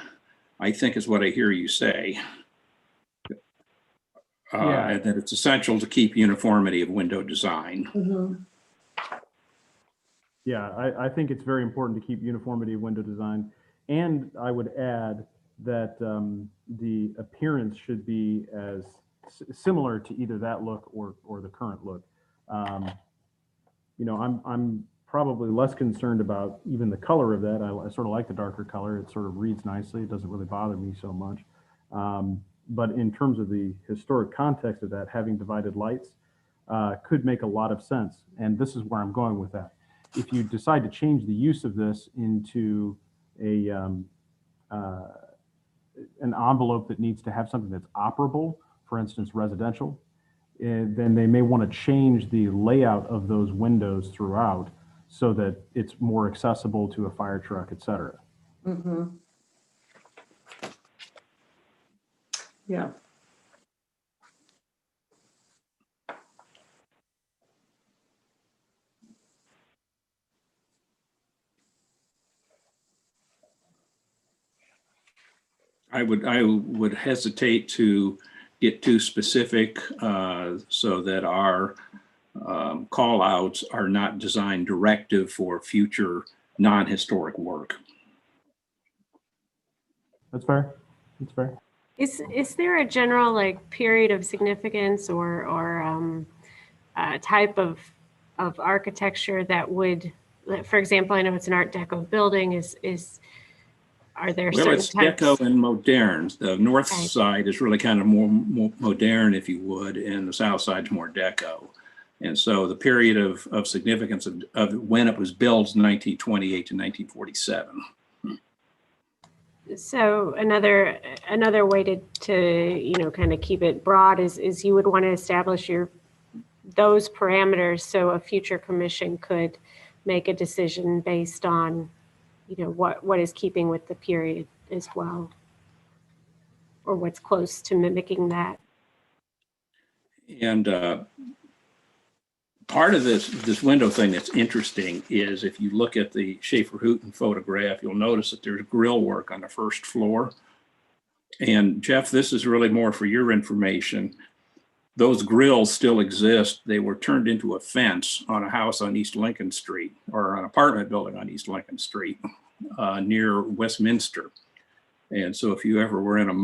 I think is what I hear you say. Yeah. And that it's essential to keep uniformity of window design. Mm-hmm. Yeah, I think it's very important to keep uniformity of window design. And I would add that the appearance should be as similar to either that look or the current look. You know, I'm probably less concerned about even the color of that. I sort of like the darker color. It sort of reads nicely. It doesn't really bother me so much. But in terms of the historic context of that, having divided lights could make a lot of sense. And this is where I'm going with that. If you decide to change the use of this into an envelope that needs to have something that's operable, for instance, residential, then they may want to change the layout of those windows throughout so that it's more accessible to a fire truck, et cetera. Mm-hmm. Yeah. I would hesitate to get too specific so that our call outs are not designed directive for future non-historic work. That's fair. That's fair. Is there a general like period of significance or type of architecture that would, for example, I know it's an Art Deco building. Are there Well, certain it's types? Deco and modern. The north Okay. side is really kind of more modern, if you would, and the south side's more Deco. And so the period of significance of when it was built is 1928 to 1947. So another way to kind of keep it broad is you would want to establish those parameters so a future commission could make a decision based on what is keeping with the period as well, or what's close to mimicking that. And part of this window thing that's interesting is if you look at the Schaefer-Houghton photograph, you'll notice that there's grill work on the first floor. And Jeff, this is really more for your information. Those grills still exist. They were turned into a fence on a house on East Lincoln Street, or an apartment building on East Lincoln Street near Westminster. And so if you ever were in a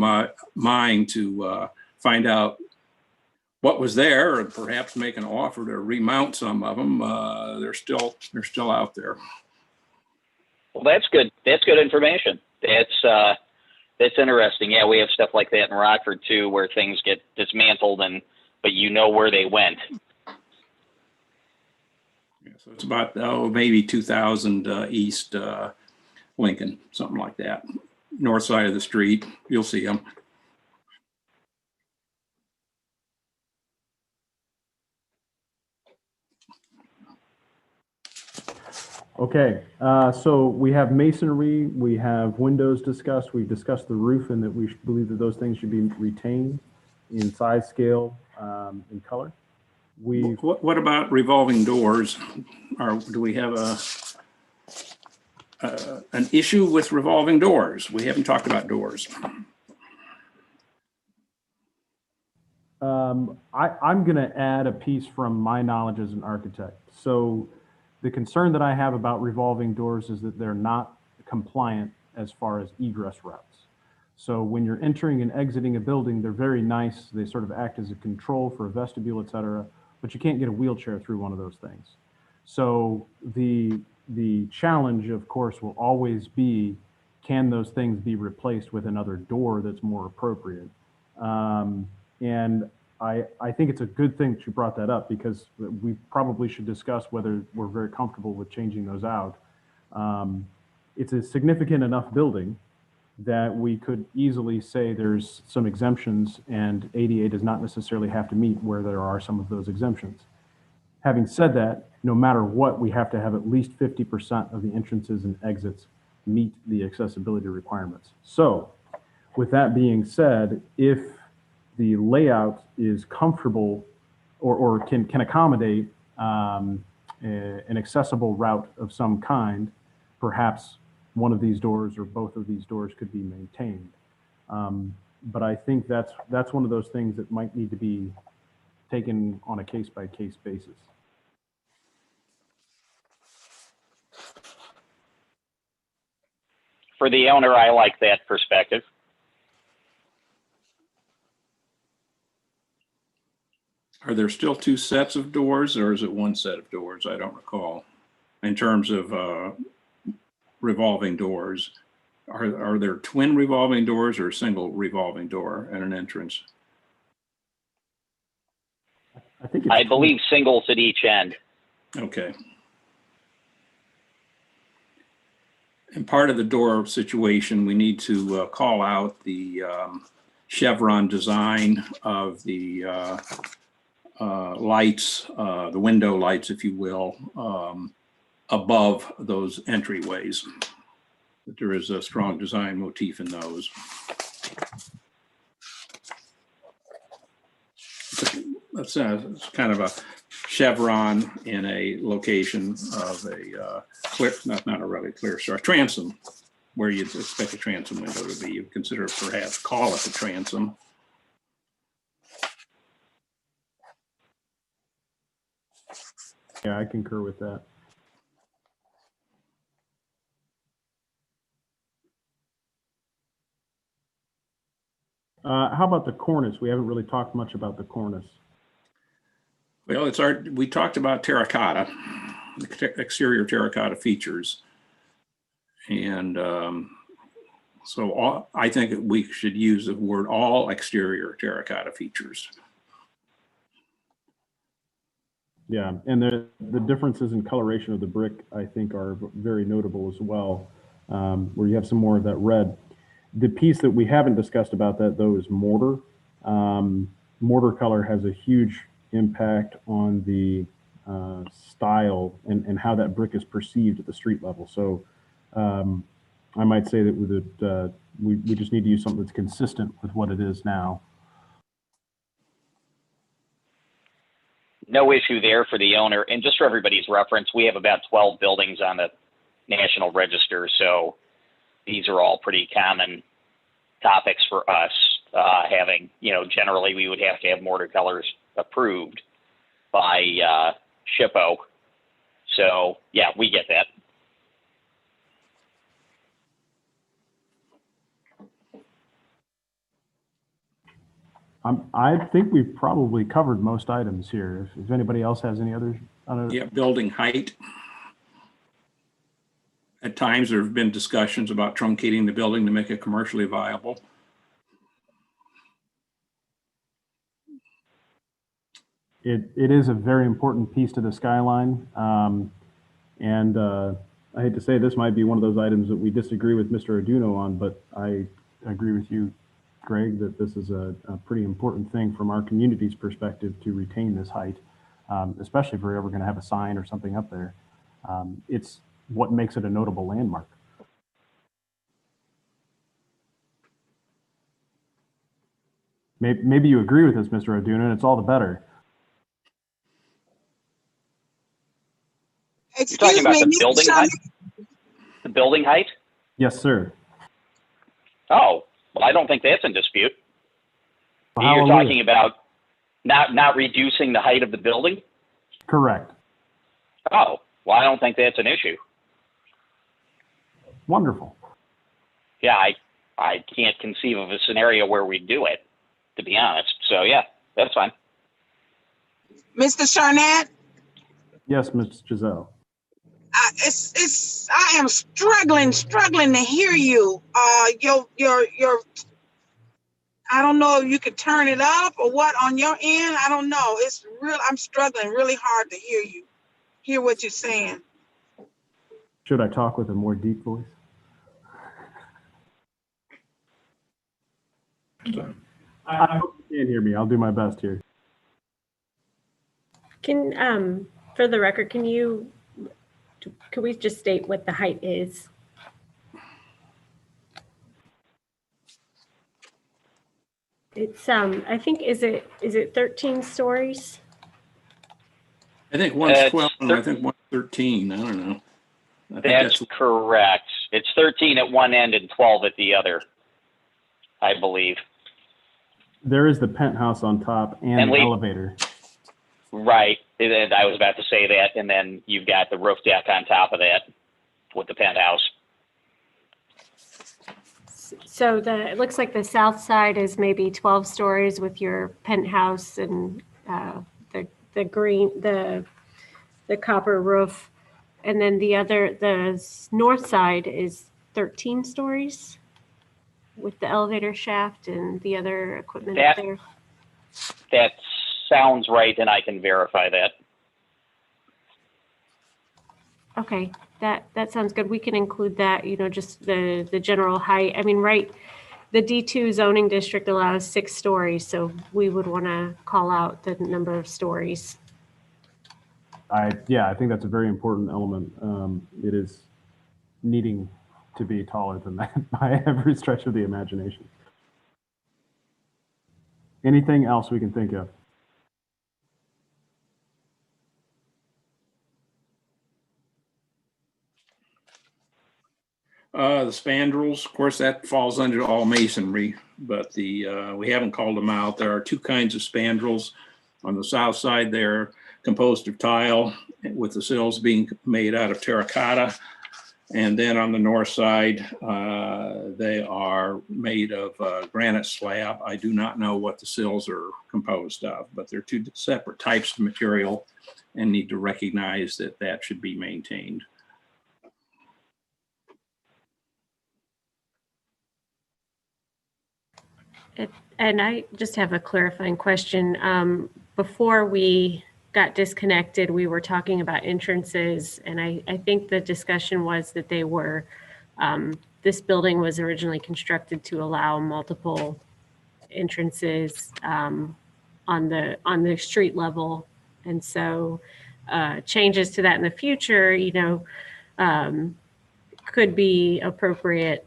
mind to find out what was there and perhaps make an offer to remount some of them, they're still out there. Well, that's good. That's good information. That's interesting. Yeah, we have stuff like that in Rockford too, where things get dismantled but you know where they went. Yeah, so it's about maybe 2000 East Lincoln, something like that. North side of the street, you'll see them. Okay, so we have masonry, we have windows discussed, we've discussed the roof and that we believe that those things should be retained in size, scale, and color. What about revolving doors? Do we have an issue with revolving doors? We haven't talked about doors. I'm going to add a piece from my knowledge as an architect. So The concern that I have about revolving doors is that they're not compliant as far as egress routes. So when you're entering and exiting a building, they're very nice. They sort of act as a control for a vestibule, et cetera, but you can't get a wheelchair through one of those things. So the challenge, of course, will always be, can those things be replaced with another door that's more appropriate? And I think it's a good thing that you brought that up, because we probably should discuss whether we're very comfortable with changing those out. It's a significant enough building that we could easily say there's some exemptions, and ADA does not necessarily have to meet where there are some of those exemptions. Having said that, no matter what, we have to have at least 50% of the entrances and exits meet the accessibility requirements. So with that being said, if the layout is comfortable or can accommodate an accessible route of some kind, perhaps one of these doors or both of these doors could be maintained. But I think that's one of those things that might need to be taken on a case-by-case basis. For the owner, I like that perspective. Are there still two sets of doors, or is it one set of doors? I don't recall. In terms of revolving doors, are there twin revolving doors or a single revolving door at an entrance? I believe singles at each end. Okay. And part of the door situation, we need to call out the chevron design of the lights, the window lights, if you will, above those entryways. That there is a strong design motif in those. That's it's kind of a chevron in a location of a clear, not a really clear, sorry, transom, where you'd expect a transom window to be. You consider perhaps call it the transom. Yeah, I concur with that. How about the cornice? We haven't really talked much about the cornice. Well, we talked about terracotta, the exterior terracotta features. And so I think we should use the word all exterior terracotta features. Yeah, and the differences in coloration of the brick, I think, are very notable as well, where you have some more of that red. The piece that we haven't discussed about that, though, is mortar. Mortar color has a huge impact on the style and how that brick is perceived at the street level. So I might say that we just need to use something that's consistent with what it is now. No issue there for the owner. And just for everybody's reference, we have about 12 buildings on the National Register. So these are all pretty common topics for us. Having, generally we would have to have mortar colors approved by SHPO. So yeah, we get that. I think we've probably covered most items here. If anybody else has any others. Yeah, building height. At times there have been discussions about truncating the building to make it commercially viable. It is a very important piece to the skyline. And I hate to say this might be one of those items that we disagree with Mr. Orduno on, but I agree with you, Greg, that this is a pretty important thing from our community's perspective to retain this height, especially if we're ever going to have a sign or something up there. It's what makes it a notable landmark. Maybe you agree with us, Mr. Orduno, and it's all the better. You're talking about the building height? The building height? Yes, sir. Oh, well, I don't think that's in dispute. Well, you're talking about not reducing the height of the building? Correct. Oh, Well, I don't think that's an issue. Wonderful. Yeah, I can't conceive of a scenario where we do it, to be honest. So yeah, that's fine. Mr. Charnett, Yes, Ms. Giselle. I am struggling to hear you. Your I don't know if you could turn it up or what on your end. I don't know. It's real. I'm struggling really hard to hear what you're saying. Should I talk with a more deep voice? I hope you can hear me. I'll do my best here. Can, for the record, can we just state what the height is? It's, I think, is it 13 stories? I think one's 12 and I think one's 13. I don't know. I think That's correct. It's 13 at one end and 12 at the other, I believe. There is the penthouse on top and the elevator. Right. And I was about to say that. And then you've got the roof deck on top of that with the penthouse. So it looks like the south side is maybe 12 stories with your penthouse and the copper roof. And then the north side is 13 stories with the elevator shaft and the other equipment up there. That sounds right, and I can verify that. Okay, that sounds good. We can include that, just the general height. I mean, right, the D2 zoning district allows 6 stories, so we would want to call out the number of stories. I think that's a very important element. It is needing to be taller than that by every stretch of the imagination. Anything else we can think of? The spandrels, of course, that falls under all masonry, but we haven't called them out. There are 2 kinds of spandrels. On the south side, they're composed of tile with the sills being made out of terracotta. And then on the north side, they are made of granite slab. I do not know what the sills are composed of, but they're 2 separate types of material and need to recognize that should be maintained. And I just have a clarifying question. Before we got disconnected, we were talking about entrances, and I think the discussion was that they were, this building was originally constructed to allow multiple entrances on the street level. And so changes to that in the future, could be appropriate.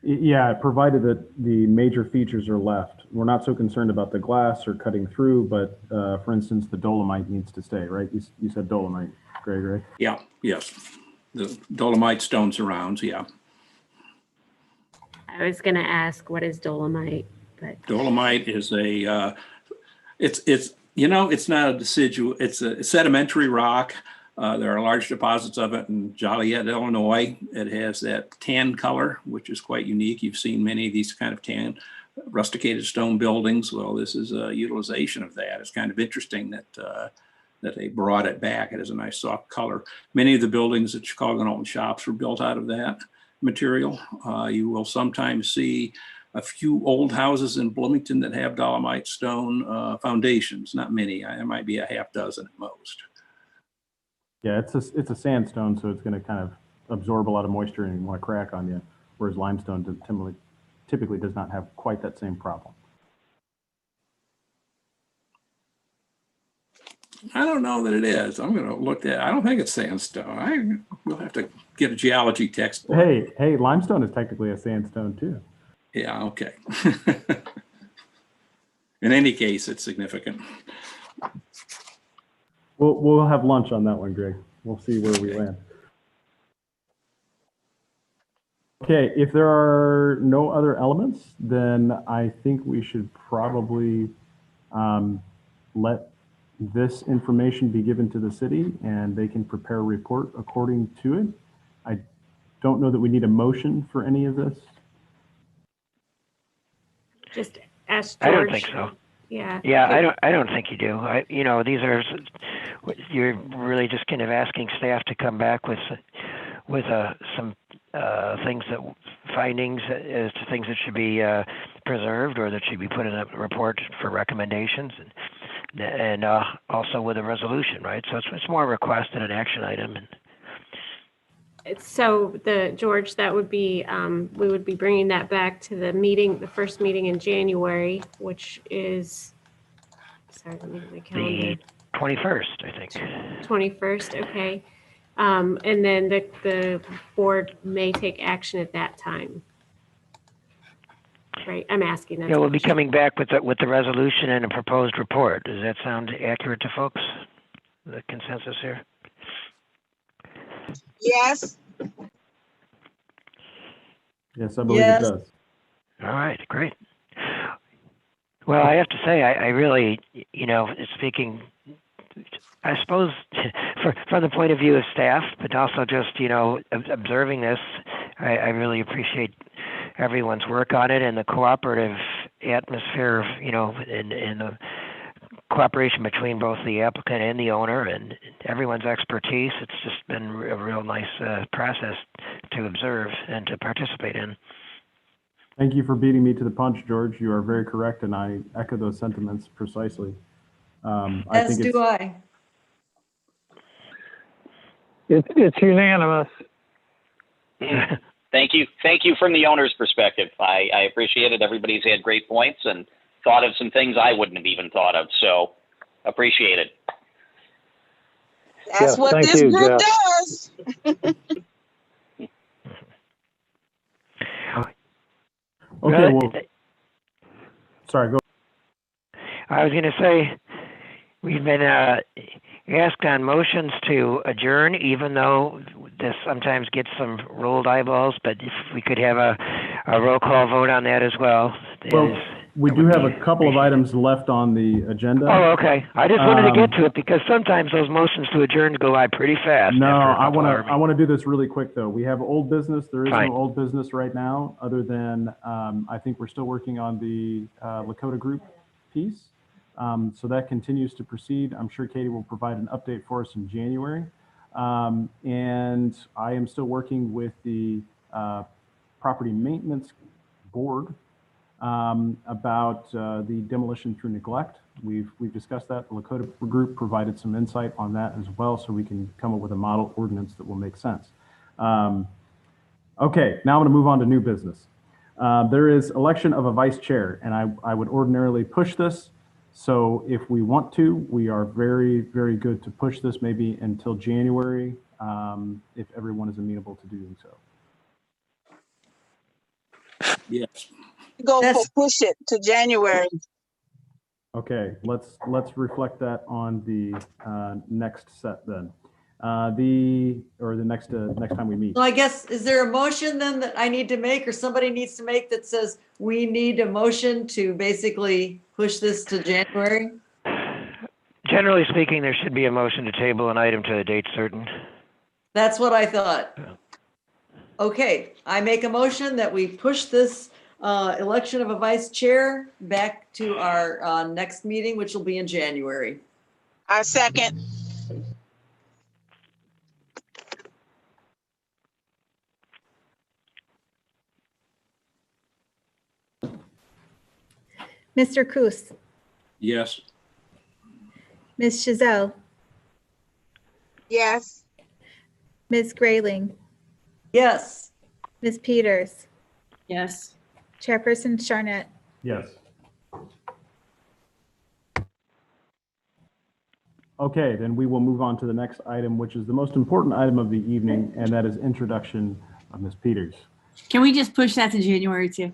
Yeah, provided that the major features are left. We're not so concerned about the glass or cutting through, but for instance, the dolomite needs to stay, right? You said dolomite, Gregory. Yeah, yes. The dolomite stone surrounds, yeah. I was going to ask, what is dolomite? But Dolomite is it's not a decidual, it's a sedimentary rock. There are large deposits of it in Joliet, Illinois. It has that tan color, which is quite unique. You've seen many of these kind of tan rusticated stone buildings. Well, this is a utilization of that. It's kind of interesting that they brought it back. It has a nice soft color. Many of the buildings at Chicago and Alton Shops were built out of that material. You will sometimes see a few old houses in Bloomington that have dolomite stone foundations. Not many. It might be a half dozen at most. Yeah, it's a sandstone, so it's going to kind of absorb a lot of moisture and want to crack on you, whereas limestone typically does not have quite that same problem. I don't know that it is. I'm going to look at. I don't think it's sandstone. We'll have to get a geology textbook. Hey, limestone is technically a sandstone too. Yeah. Okay. In any case, it's significant. We'll have lunch on that one, Greg. We'll see where we land. Okay, if there are no other elements, then I think we should probably let this information be given to the city and they can prepare a report according to it. I don't know that we need a motion for any of this. Just ask George. I don't think so. Yeah. Yeah, I don't think you do. These are, you're really just kind of asking staff to come back with some findings as to things that should be preserved or that should be put in a report for recommendations, and also with a resolution, right? So it's more a request than an action item. So George, that would be, we would be bringing that back to the first meeting in January, which is, sorry, let me get my calendar. The 21st, I think. 21st, okay. And then the board may take action at that time. Right, I'm asking. Yeah, we'll be coming back with the resolution and a proposed report. Does that sound accurate to folks? The consensus here? Yes. Yes, I believe Yes. it does. All right, great. Well, I have to say, I really, speaking, I suppose, from the point of view of staff, but also just, observing this, I really appreciate everyone's work on it and the cooperative atmosphere, and the cooperation between both the applicant and the owner and everyone's expertise. It's just been a real nice process to observe and to participate in. Thank you for beating me to the punch, George. You are very correct, and I echo those sentiments precisely. As do I. It's unanimous. Thank you. Thank you from the owner's perspective. I appreciate it. Everybody's had great points and thought of some things I wouldn't have even thought of. So appreciate it. That's Yes, what thank this you, group Jeff. does. Okay, well, sorry, go. I was going to say, we've been asked on motions to adjourn, even though this sometimes gets some rolled eyeballs, but if we could have a roll call vote on that as well. Well, we do have a couple of items left on the agenda. Oh, okay. I just wanted to get to it because sometimes those motions to adjourn go by pretty fast. No, after a I couple want hour to. I want to do this really quick though. We have old business. There is Fine. no old business right now, other than I think we're still working on the Lakota Group piece. So that continues to proceed. I'm sure Katie will provide an update for us in January. And I am still working with the property maintenance board about the demolition through neglect. We've discussed that. The Lakota Group provided some insight on that as well, so we can come up with a model ordinance that will make sense. Okay, now I'm going to move on to new business. There is election of a vice chair, and I would ordinarily push this. So if we want to, we are very, very good to push this maybe until January, if everyone is amenable to doing so. Yes. Go for That's- push it to January. Okay, let's reflect that on the next set then. The next time we meet. So I guess, is there a motion then that I need to make or somebody needs to make that says we need a motion to basically push this to January? Generally speaking, there should be a motion to table an item to a date certain. That's what I thought. Okay, I make a motion that we push this election of a vice chair back to our next meeting, which will be in January. I second. Mr. Coos, Yes. Ms. Chazelle, Yes. Ms. Grayling, Yes. Ms. Peters, Yes. Chairperson Charnett. Yes. Okay, then we will move on to the next item, which is the most important item of the evening, and that is introduction of Ms. Peters. Can we just push that to January too?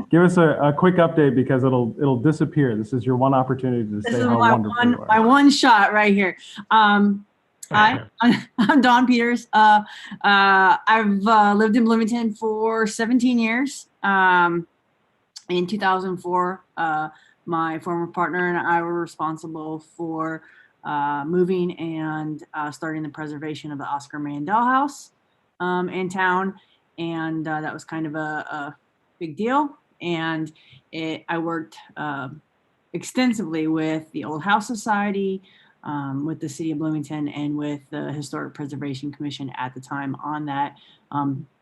Give us a quick update because it'll disappear. This is your one opportunity to This say is how my wonderful you my are. one shot right here. Hi, I'm Dawn Peters. I've lived in Bloomington for 17 years. In 2004, my former partner and I were responsible for moving and starting the preservation of the Oscar Mandel House in town. And that was kind of a big deal. And I worked extensively with the Old House Society, with the City of Bloomington, and with the Historic Preservation Commission at the time on that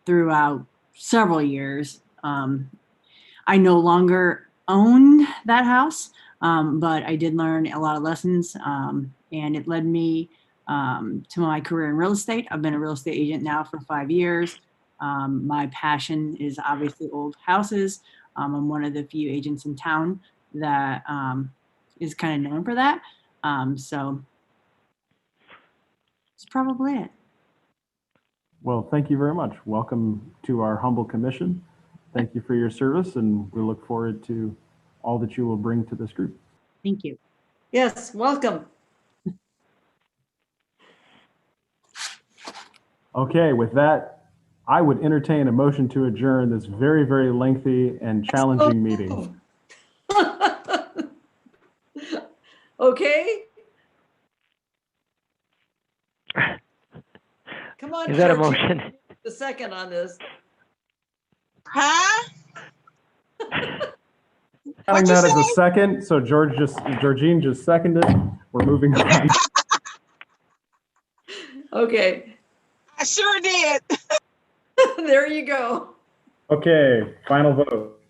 throughout several years. I no longer own that house, but I did learn a lot of lessons, and it led me to my career in real estate. I've been a real estate agent now for 5 years. My passion is obviously old houses. I'm one of the few agents in town that is kind of known for that. So that's probably it. Well, thank you very much. Welcome to our humble commission. Thank you for your service, and we look forward to all that you will bring to this group. Thank you. Yes, welcome. Okay, with that, I would entertain a motion to adjourn this very, very lengthy and challenging meeting. Okay. Come on, Is that a Georgie, motion? the second on this. Huh? Counting What'd you that as a say? second, so Georgine just seconded. We're moving on. Okay, I sure did. there you go. Okay, final vote.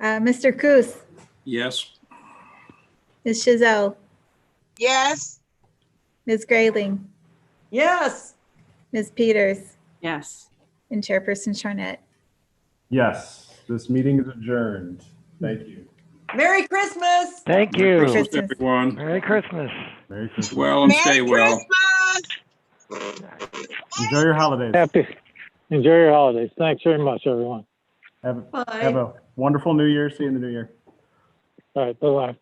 Mr. Coos, Yes. Ms. Chazelle, Yes. Ms. Grayling, Yes. Ms. Peters, Yes. and Chairperson Charnett. Yes, this meeting is adjourned. Thank you. Merry Christmas. Thank Merry you. Christmas, Christmas. everyone. Merry Christmas. Merry Christmas. Well and stay Merry well. Christmas. Enjoy your holidays. Happy, enjoy your holidays. Thanks very much, everyone. Have Bye. a wonderful new year. See you in the new year. All right, bye-bye.